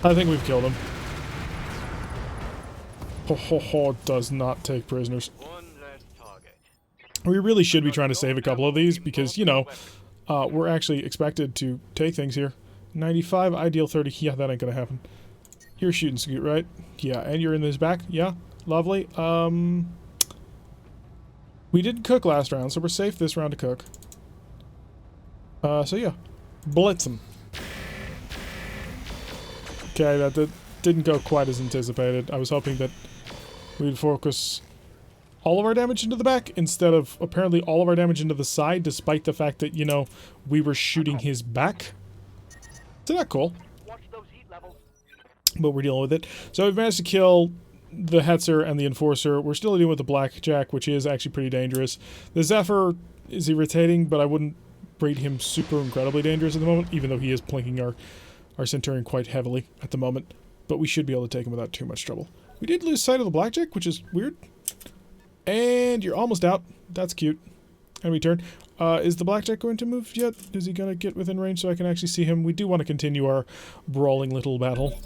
I think we've killed him. Ho ho ho does not take prisoners. We really should be trying to save a couple of these because, you know, we're actually expected to take things here. 95, ideal 30. Yeah, that ain't gonna happen. You're shooting scoot, right? Yeah, and you're in this back? Yeah, lovely. We didn't cook last round, so we're safe this round to cook. So yeah. Blitz him. Okay, that didn't go quite as anticipated. I was hoping that we'd focus all of our damage into the back instead of apparently all of our damage into the side, despite the fact that, you know, we were shooting his back. Isn't that cool? But we're dealing with it. So we've managed to kill the Hetzer and the Enforcer. We're still dealing with the Blackjack, which is actually pretty dangerous. The Zephyr is irritating, but I wouldn't rate him super incredibly dangerous at the moment, even though he is plinking our Centurion quite heavily at the moment. But we should be able to take him without too much trouble. We did lose sight of the Blackjack, which is weird. And you're almost out. That's cute. Enemy turn. Is the Blackjack going to move yet? Is he going to get within range so I can actually see him? We do want to continue our brawling little battle.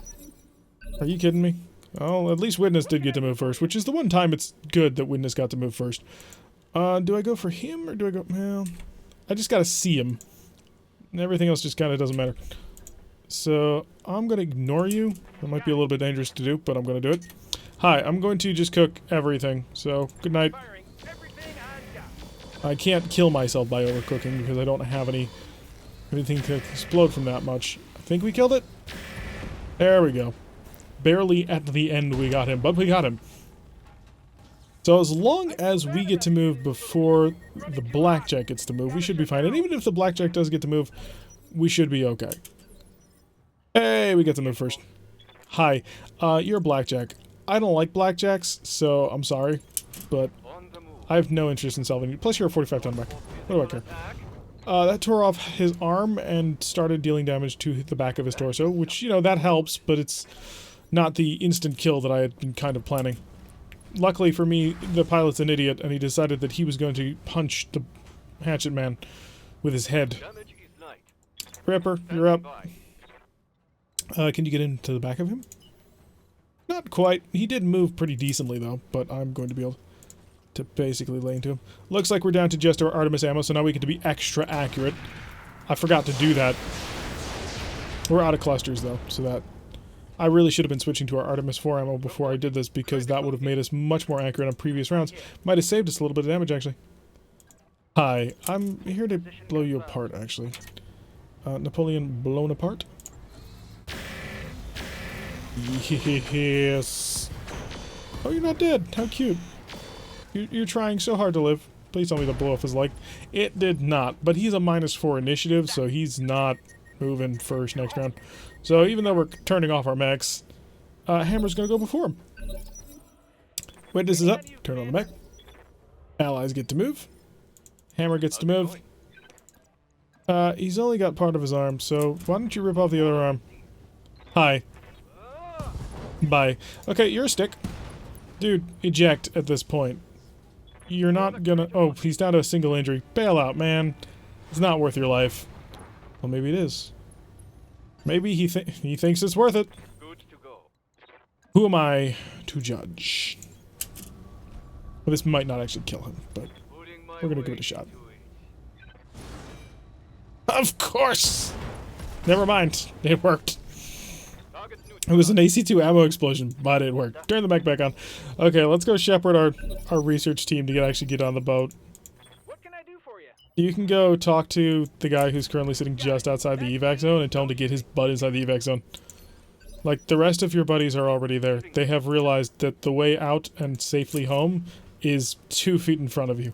Are you kidding me? Oh, at least Witness did get to move first, which is the one time it's good that Witness got to move first. Do I go for him or do I go... Well, I just gotta see him. Everything else just kind of doesn't matter. So, I'm gonna ignore you. That might be a little bit dangerous to do, but I'm gonna do it. Hi, I'm going to just cook everything. So, good night. I can't kill myself by overcooking because I don't have anything to explode from that much. I think we killed it. There we go. Barely at the end we got him, but we got him. So as long as we get to move before the Blackjack gets to move, we should be fine. And even if the Blackjack does get to move, we should be okay. Hey, we get to move first. Hi, you're a Blackjack. I don't like Blackjacks, so I'm sorry, but I have no interest in solving you. Plus you're a 45-ton back. What do I care? That tore off his arm and started dealing damage to the back of his torso, which, you know, that helps, but it's not the instant kill that I had been kind of planning. Luckily for me, the pilot's an idiot, and he decided that he was going to punch the hatchet man with his head. Ripper, you're up. Can you get into the back of him? Not quite. He did move pretty decently, though, but I'm going to be able to basically lay into him. Looks like we're down to just our Artemis ammo, so now we get to be extra accurate. I forgot to do that. We're out of clusters, though, so that... I really should have been switching to our Artemis 4 ammo before I did this, because that would have made us much more accurate on previous rounds. Might have saved us a little bit of damage, actually. Hi, I'm here to blow you apart, actually. Napoleon blown apart? Yes. Oh, you're not dead. How cute. You're trying so hard to live. Please tell me the blow off his leg. It did not, but he's a -4 initiative, so he's not moving first next round. So even though we're turning off our mechs, Hammer's gonna go before him. Witness is up. Turn on the mech. Allies get to move. Hammer gets to move. He's only got part of his arm, so why don't you rip off the other arm? Hi. Bye. Okay, you're a stick. Dude, eject at this point. You're not gonna... Oh, he's down to a single injury. Bail out, man. It's not worth your life. Well, maybe it is. Maybe he thinks it's worth it. Who am I to judge? Well, this might not actually kill him, but we're gonna give it a shot. Of course! Never mind. It worked. It was an AC2 ammo explosion, but it worked. Turn the mech back on. Okay, let's go shepherd our research team to actually get on the boat. What can I do for you? You can go talk to the guy who's currently sitting just outside the evac zone and tell him to get his butt inside the evac zone. Like, the rest of your buddies are already there. They have realized that the way out and safely home is 2 feet in front of you.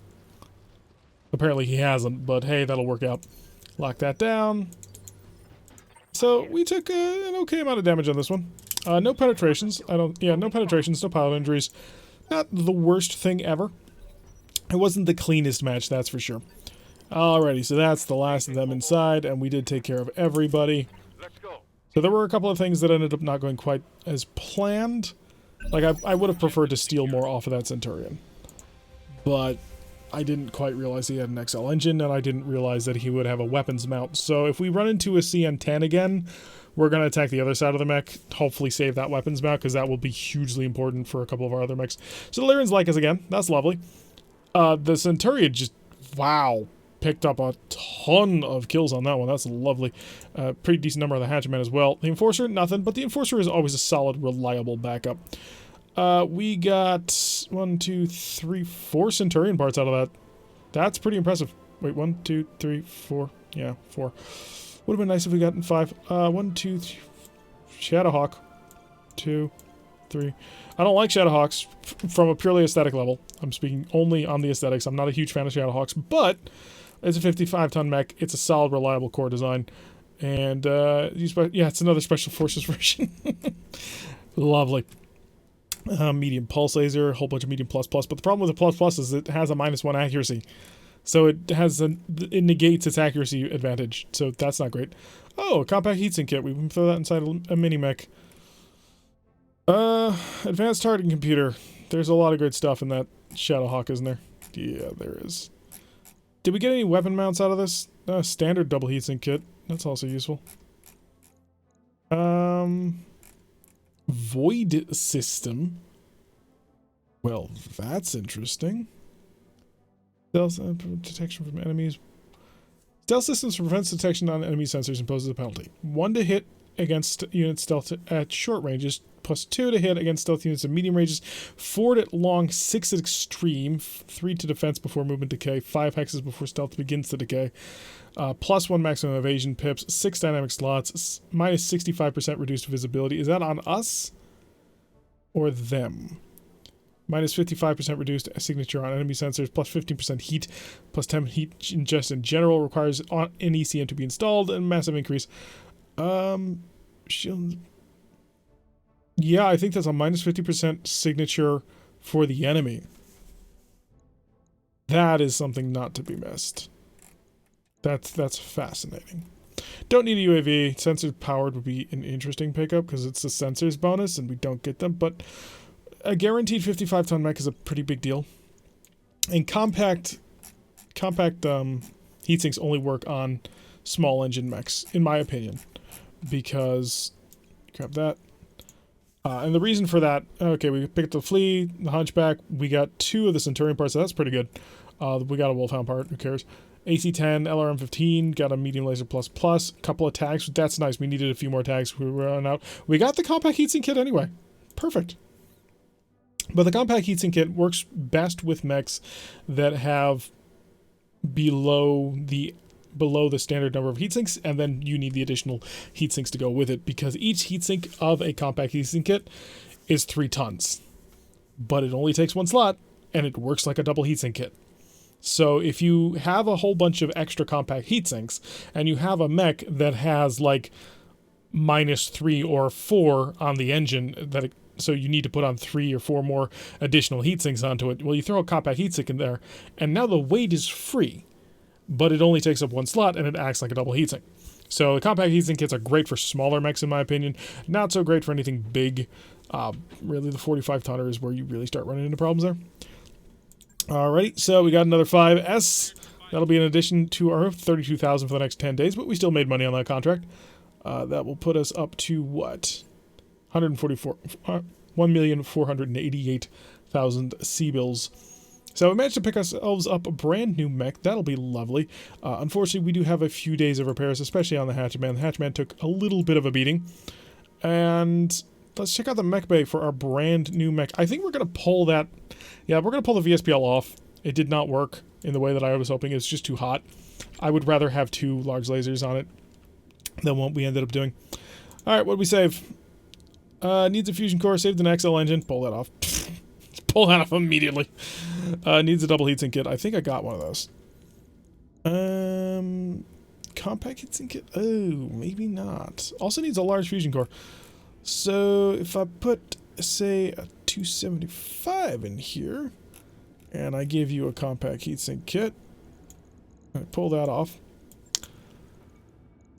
Apparently he hasn't, but hey, that'll work out. Lock that down. So, we took an okay amount of damage on this one. No penetrations. No penetrations, no pilot injuries. Not the worst thing ever. It wasn't the cleanest match, that's for sure. Alrighty, so that's the last of them inside, and we did take care of everybody. Let's go. So there were a couple of things that ended up not going quite as planned. Like, I would have preferred to steal more off of that Centurion. But I didn't quite realize he had an XL engine, and I didn't realize that he would have a weapons mount. So if we run into a CN-10 again, we're going to attack the other side of the mech, hopefully save that weapons mount, because that will be hugely important for a couple of our other mechs. So the Lyrians like us again. That's lovely. The Centurion just, wow, picked up a ton of kills on that one. That's lovely. Pretty decent number on the Hatchetman as well. The Enforcer, nothing, but the Enforcer is always a solid, reliable backup. We got 1, 2, 3, 4 Centurion parts out of that. That's pretty impressive. Wait, 1, 2, 3, 4. Yeah, 4. Would have been nice if we got 5. 1, 2, 3. Shadowhawk. 2, 3. I don't like Shadowhawks from a purely aesthetic level. I'm speaking only on the aesthetics. I'm not a huge fan of Shadowhawks, but it's a 55-ton mech. It's a solid, reliable core design. And, yeah, it's another Special Forces version. Lovely. Medium pulse laser, a whole bunch of medium plus plus. But the problem with the plus plus is it has a -1 accuracy. So it negates its accuracy advantage. So that's not great. Oh, a compact heatsink kit. We can throw that inside a mini mech. Advanced targeting computer. There's a lot of good stuff in that Shadowhawk, isn't there? Yeah, there is. Did we get any weapon mounts out of this? Standard double heatsink kit. That's also useful. Void system. Well, that's interesting. Stealth detection from enemies. Stealth systems prevents detection on enemy sensors, imposes a penalty. 1 to hit against units stealth at short ranges, plus 2 to hit against stealth units at medium ranges, 4 at long, 6 at extreme, 3 to defense before movement decay, 5 hexes before stealth begins to decay, plus 1 maximum evasion pips, 6 dynamic slots, minus 65% reduced visibility. Is that on us or them? Minus 55% reduced signature on enemy sensors, plus 15% heat, plus 10 heat ingest in general, requires an ECM to be installed, and massive increase. Shield. Yeah, I think that's a minus 50% signature for the enemy. That is something not to be missed. That's fascinating. Don't need a UAV. Sensor powered would be an interesting pickup because it's a sensors bonus and we don't get them, but a guaranteed 55-ton mech is a pretty big deal. And compact heatsinks only work on small engine mechs, in my opinion, because grab that. And the reason for that, okay, we picked up the Flea, the Hunchback, we got 2 of the Centurion parts, so that's pretty good. We got a Wolfhound part, who cares? AC-10, LRM-15, got a medium laser plus plus, couple of tags, that's nice, we needed a few more tags, we were running out. We got the compact heatsink kit anyway. Perfect. But the compact heatsink kit works best with mechs that have below the standard number of heatsinks, and then you need the additional heatsinks to go with it, because each heatsink of a compact heatsink kit is 3 tons. But it only takes 1 slot, and it works like a double heatsink kit. So if you have a whole bunch of extra compact heatsinks, and you have a mech that has like -3 or 4 on the engine, so you need to put on 3 or 4 more additional heatsinks onto it, well, you throw a compact heatsink in there, and now the weight is free. But it only takes up 1 slot, and it acts like a double heatsink. So the compact heatsink kits are great for smaller mechs, in my opinion. Not so great for anything big. Really, the 45-tonner is where you really start running into problems there. Alrighty, so we got another 5S. That'll be in addition to our 32,000 for the next 10 days, but we still made money on that contract. That will put us up to what? 1,488,000 C-bills. So we managed to pick ourselves up a brand new mech. That'll be lovely. Unfortunately, we do have a few days of repairs, especially on the Hatchetman. The Hatchetman took a little bit of a beating. And let's check out the mech bay for our brand new mech. I think we're going to pull that. Yeah, we're going to pull the VSPL off. It did not work in the way that I was hoping. It's just too hot. I would rather have 2 large lasers on it than what we ended up doing. All right, what did we save? Needs a fusion core, saved an XL engine. Pull that off. Pull that off immediately. Needs a double heatsink kit. I think I got one of those. Compact heatsink kit? Oh, maybe not. Also needs a large fusion core. So if I put, say, a 275 in here, and I give you a compact heatsink kit, I pull that off.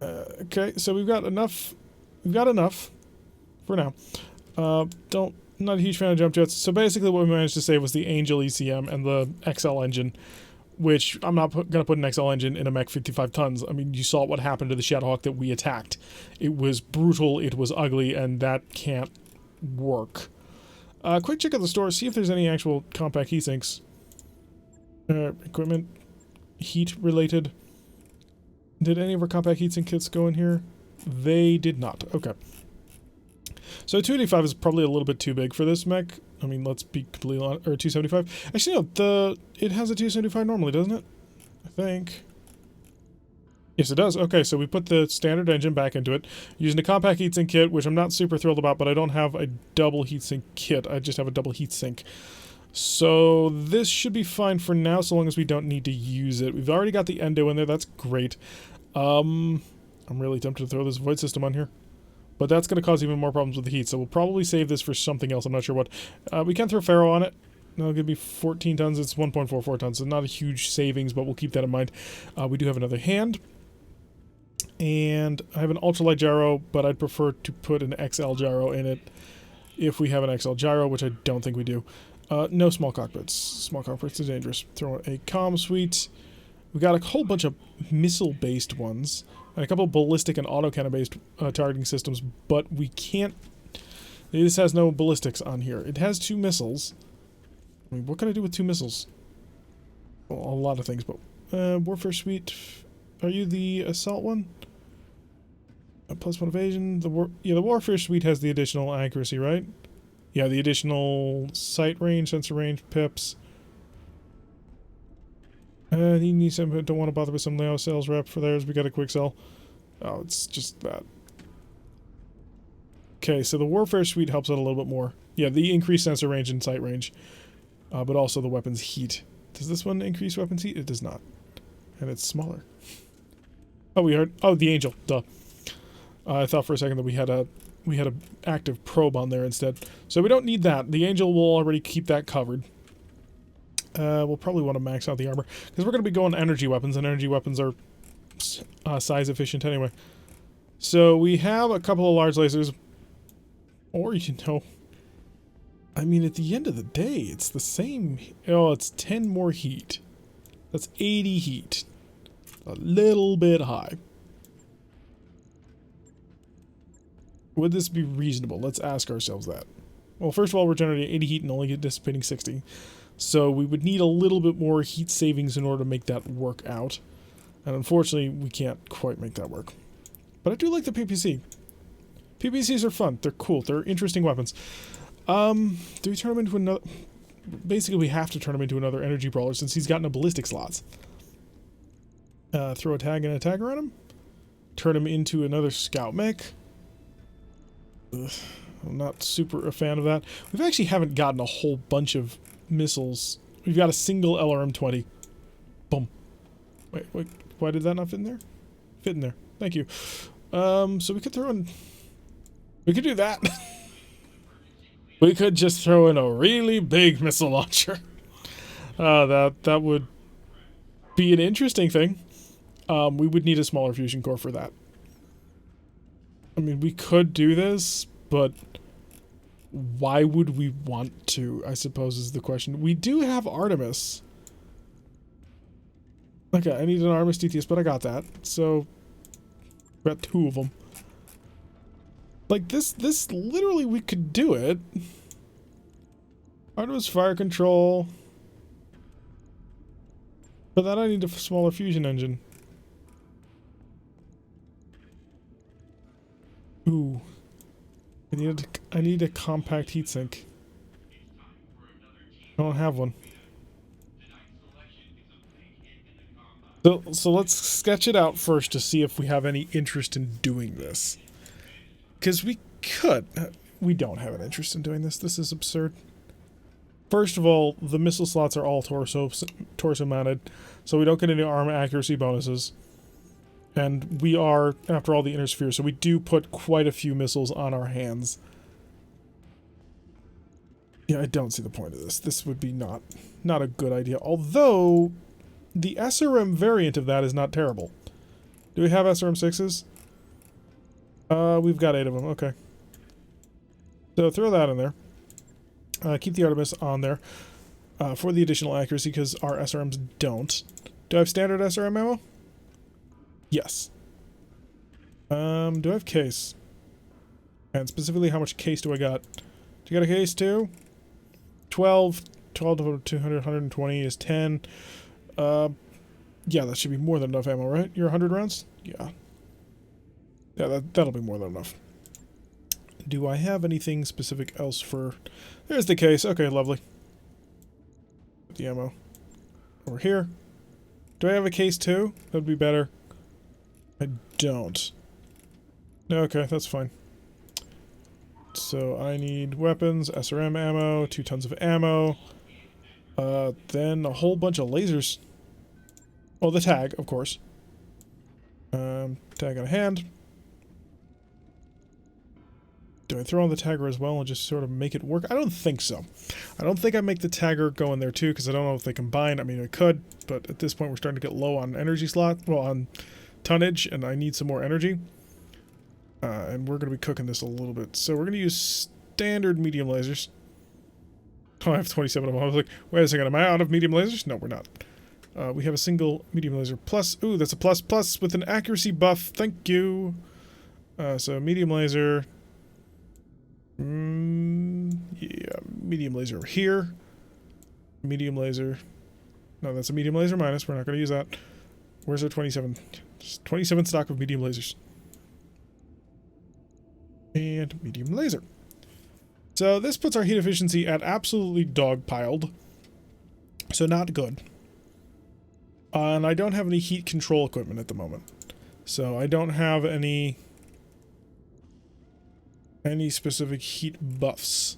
Okay, so we've got enough. We've got enough for now. Not a huge fan of jump jets. So basically, what we managed to save was the Angel ECM and the XL engine, which I'm not going to put an XL engine in a mech 55 tons. I mean, you saw what happened to the Shadowhawk that we attacked. It was brutal, it was ugly, and that can't work. Quick check at the store, see if there's any actual compact heatsinks. Equipment, heat related. Did any of our compact heatsink kits go in here? They did not. Okay. So 285 is probably a little bit too big for this mech. I mean, let's be completely honest. Or 275. Actually, no. It has a 275 normally, doesn't it? I think. Yes, it does. Okay, so we put the standard engine back into it using a compact heatsink kit, which I'm not super thrilled about, but I don't have a double heatsink kit. I just have a double heatsink. So this should be fine for now, so long as we don't need to use it. We've already got the endo in there. That's great. I'm really tempted to throw this void system on here. But that's going to cause even more problems with the heat, so we'll probably save this for something else. I'm not sure what. We can throw Pharaoh on it. That'll give me 14 tons. It's 1.44 tons, so not a huge savings, but we'll keep that in mind. We do have another hand. And I have an ultralight gyro, but I'd prefer to put an XL gyro in it if we have an XL gyro, which I don't think we do. No small cockpits. Small cockpits are dangerous. Throw in a comm suite. We got a whole bunch of missile-based ones. And a couple of ballistic and autocannon-based targeting systems, but we can't... This has no ballistics on here. It has 2 missiles. I mean, what can I do with 2 missiles? Well, a lot of things, but... Warfare Suite... Are you the assault one? +1 evasion. The Warfare Suite has the additional accuracy, right? Yeah, the additional sight range, sensor range, pips. He needs some. Don't want to bother with some Leo sales rep for theirs. We got a quick sell. Oh, it's just that. Okay, so the Warfare Suite helps out a little bit more. Yeah, the increased sensor range and sight range, but also the weapons heat. Does this one increase weapons heat? It does not, and it's smaller. Oh, we heard. Oh, the Angel. Duh. I thought for a second that we had a active probe on there instead. So we don't need that. The Angel will already keep that covered. We'll probably want to max out the armor because we're going to be going energy weapons, and energy weapons are size efficient anyway. So we have a couple of large lasers, or I mean, at the end of the day, it's the same. Oh, it's 10 more heat. That's 80 heat. A little bit high. Would this be reasonable? Let's ask ourselves that. Well, first of all, we're generating 80 heat and only dissipating 60. So we would need a little bit more heat savings in order to make that work out. And unfortunately, we can't quite make that work. But I do like the PPC. PPCs are fun. They're cool. They're interesting weapons. Do we turn him into another... Basically, we have to turn him into another energy brawler since he's got no ballistic slots. Throw a tag and a tagger on him. Turn him into another scout mech. Ugh, I'm not super a fan of that. We actually haven't gotten a whole bunch of missiles. We've got a single LRM-20. Boom. Wait, why did that not fit in there? Fit in there. Thank you. So we could throw in... We could do that. We could just throw in a really big missile launcher. That would be an interesting thing. We would need a smaller fusion core for that. I mean, we could do this, but why would we want to, I suppose is the question. We do have Artemis. Okay, I need an Artemis DTS, but I got that. So, we got 2 of them. Like, this literally, we could do it. Artemis fire control. For that, I need a smaller fusion engine. Ooh. I need a compact heatsink. I don't have one. So let's sketch it out first to see if we have any interest in doing this. Because we could. we don't have an interest in doing this. This is absurd. First of all, the missile slots are all torso mounted, so we don't get any arm accuracy bonuses. And we are, after all, the inner sphere, so we do put quite a few missiles on our hands. Yeah, I don't see the point of this. This would be not a good idea. Although, the SRM variant of that is not terrible. Do we have SRM 6s? We've got 8 of them. Okay. So throw that in there. Keep the Artemis on there for the additional accuracy, because our SRMs don't. Do I have standard SRM ammo? Yes. Do I have case? And specifically, how much case do I got? Do you got a case too? 12 to 200, 120 is 10. Yeah, that should be more than enough ammo, right? You're 100 rounds? Yeah. Yeah, that'll be more than enough. Do I have anything specific else for... There's the case. Okay, lovely. Put the ammo over here. Do I have a case too? That'd be better. I don't. Okay, that's fine. So I need weapons, SRM ammo, 2 tons of ammo, then a whole bunch of lasers. Oh, the tag, of course. Tag on hand. Do I throw on the tagger as well and just sort of make it work? I don't think so. I don't think I make the tagger go in there too, because I don't know if they combine. I mean, I could, but at this point we're starting to get low on energy slot, well, on tonnage, and I need some more energy. And we're going to be cooking this a little bit. So we're going to use standard medium lasers. Oh, I have 27 of them. I was like, wait a second, am I out of medium lasers? No, we're not. We have a single medium laser plus. Ooh, that's a plus plus with an accuracy buff. Thank you. So medium laser. Yeah, medium laser over here. Medium laser. No, that's a medium laser minus. We're not going to use that. Where's our 27? 27 stock of medium lasers. And medium laser. So this puts our heat efficiency at absolutely dogpiled. So not good. And I don't have any heat control equipment at the moment. So I don't have any specific heat buffs.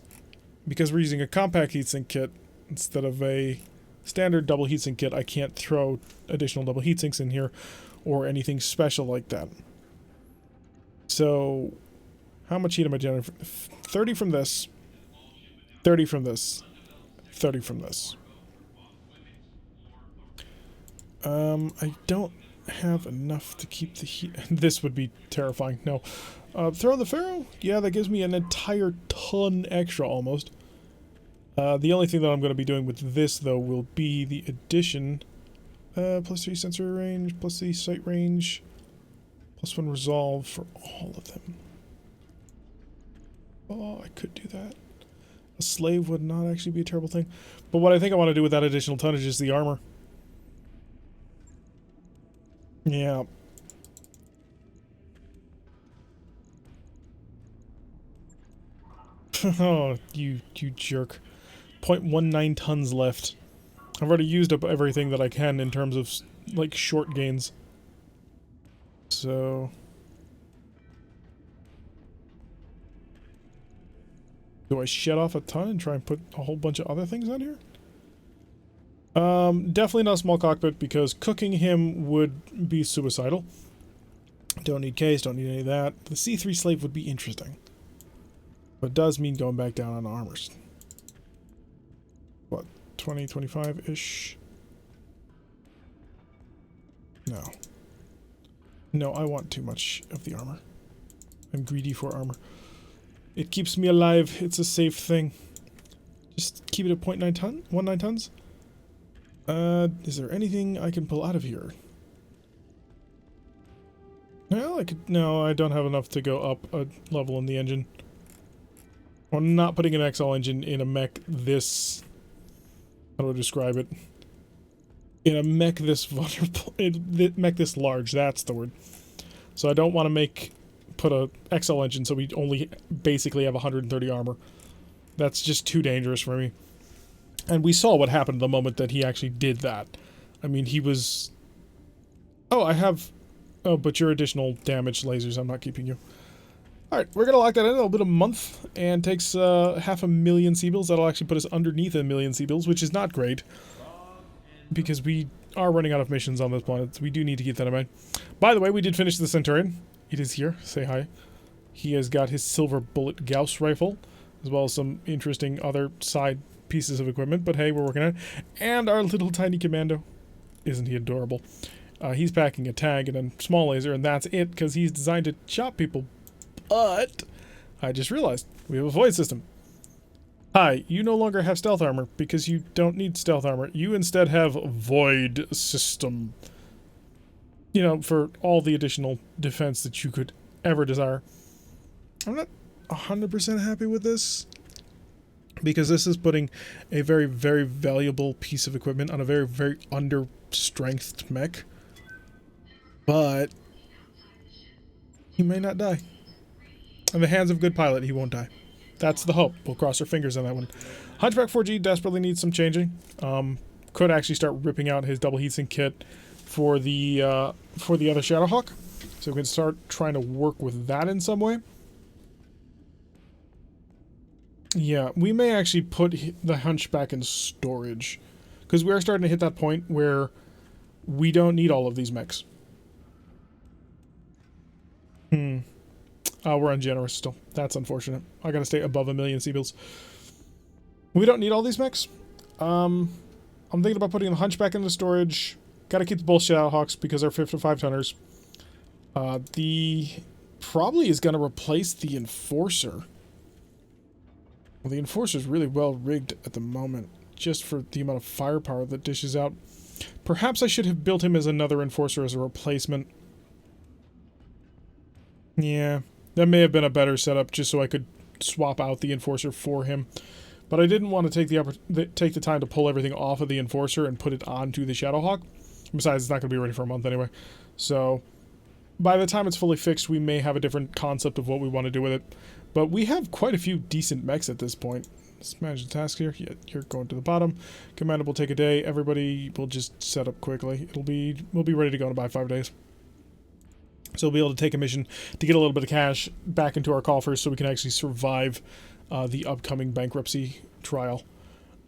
Because we're using a compact heatsink kit instead of a standard double heatsink kit, I can't throw additional double heatsinks in here or anything special like that. So how much heat am I generating? 30 from this, 30 from this, 30 from this. I don't have enough to keep the heat. This would be terrifying. No. Throw the Pharaoh? Yeah, that gives me an entire ton extra almost. The only thing that I'm going to be doing with this, though, will be the addition. Plus 3 sensor range, plus the sight range, plus 1 resolve for all of them. Oh, I could do that. A slave would not actually be a terrible thing. But what I think I want to do with that additional tonnage is the armor. Yeah. Oh, you jerk. 0.19 tons left. I've already used up everything that I can in terms of, like, short gains. So... do I shed off a ton and try and put a whole bunch of other things on here? Definitely not a small cockpit, because cooking him would be suicidal. Don't need case, don't need any of that. The C3 slave would be interesting. But it does mean going back down on armors. What, 20, 25-ish? No. No, I want too much of the armor. I'm greedy for armor. It keeps me alive. It's a safe thing. Just keep it at 0.9 ton? 19 tons? Is there anything I can pull out of here? Well, I could... no, I don't have enough to go up a level in the engine. I'm not putting an XL engine in a mech this... how do I describe it? In a mech this vulnerable... mech this large, that's the word. So I don't want to put a XL engine so we only basically have 130 armor. That's just too dangerous for me. And we saw what happened the moment that he actually did that. I mean, he was... oh, I have... oh, but your additional damage lasers, I'm not keeping you. Alright, we're going to lock that in. It'll be a month and takes 500,000 Seabills. That'll actually put us underneath 1,000,000 Seabills, which is not great. Because we are running out of missions on this planet. So we do need to keep that in mind. By the way, we did finish the Centurion. It is here. Say hi. He has got his silver bullet Gauss rifle, as well as some interesting other side pieces of equipment. But hey, we're working on it. And our little tiny commando. Isn't he adorable? He's packing a tag and a small laser, and that's it, because he's designed to chop people. But I just realized we have a void system. Hi, you no longer have stealth armor because you don't need stealth armor. You instead have void system. You know, for all the additional defense that you could ever desire. I'm not 100% happy with this, because this is putting a very, very valuable piece of equipment on a very, very under-strengthed mech. But he may not die. In the hands of a good pilot, he won't die. That's the hope. We'll cross our fingers on that one. Hunchback 4G desperately needs some changing. Could actually start ripping out his double heatsink kit for the other Shadowhawk. So we can start trying to work with that in some way. Yeah, we may actually put the Hunchback in storage, because we are starting to hit that point where we don't need all of these mechs. We're ungenerous still. That's unfortunate. I gotta stay above 1,000,000 Seabills. We don't need all these mechs. I'm thinking about putting the Hunchback into storage. Gotta keep the both Shadowhawks because they're 55 tonners. The probably is gonna replace the Enforcer. Well, the Enforcer is really well rigged at the moment, just for the amount of firepower that dishes out. Perhaps I should have built him as another Enforcer as a replacement. Yeah, that may have been a better setup, just so I could swap out the Enforcer for him. But I didn't want to take the time to pull everything off of the Enforcer and put it onto the Shadowhawk. Besides, it's not going to be ready for a month anyway. So, by the time it's fully fixed, we may have a different concept of what we want to do with it. But we have quite a few decent mechs at this point. Let's manage the task here. Yeah, you're going to the bottom. Commander will take a day. Everybody will just set up quickly. We'll be ready to go in about 5 days. So we'll be able to take a mission to get a little bit of cash back into our coffers so we can actually survive the upcoming bankruptcy trial.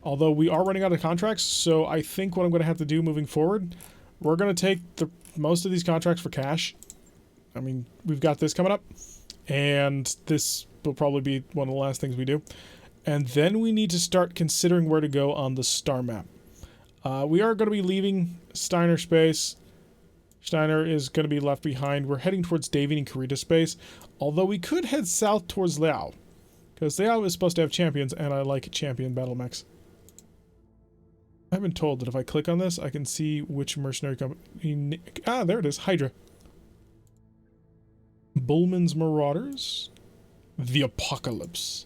Although we are running out of contracts, so I think what I'm going to have to do moving forward, we're going to take most of these contracts for cash. I mean, we've got this coming up, and this will probably be one of the last things we do. And then we need to start considering where to go on the star map. We are going to be leaving Steiner space. Steiner is going to be left behind. We're heading towards Davian and Kurita space, although we could head south towards Liao, because Liao is supposed to have champions, and I like champion battle mechs. I've been told that if I click on this, I can see which mercenary company... Ah, there it is, Hydra. Bullman's Marauders, the Apocalypse,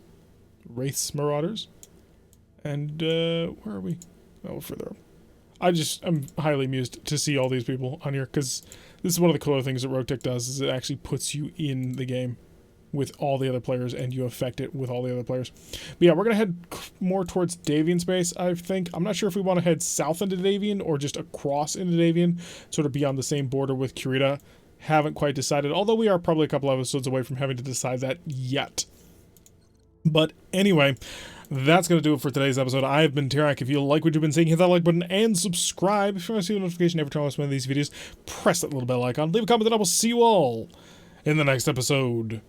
Wraith's Marauders, and where are we? Oh, further up. I'm highly amused to see all these people on here, because this is one of the cooler things that RogueTech does, is it actually puts you in the game with all the other players, and you affect it with all the other players. But yeah, we're going to head more towards Davian space, I think. I'm not sure if we want to head south into Davian, or just across into Davian, sort of be on the same border with Kurita. Haven't quite decided, although we are probably a couple episodes away from having to decide that yet. But anyway, that's going to do it for today's episode. I've been Tarak. If you like what you've been seeing, hit that like button and subscribe. If you want to see a notification every time I post one of these videos, press that little bell icon. Leave a comment and I will see you all in the next episode.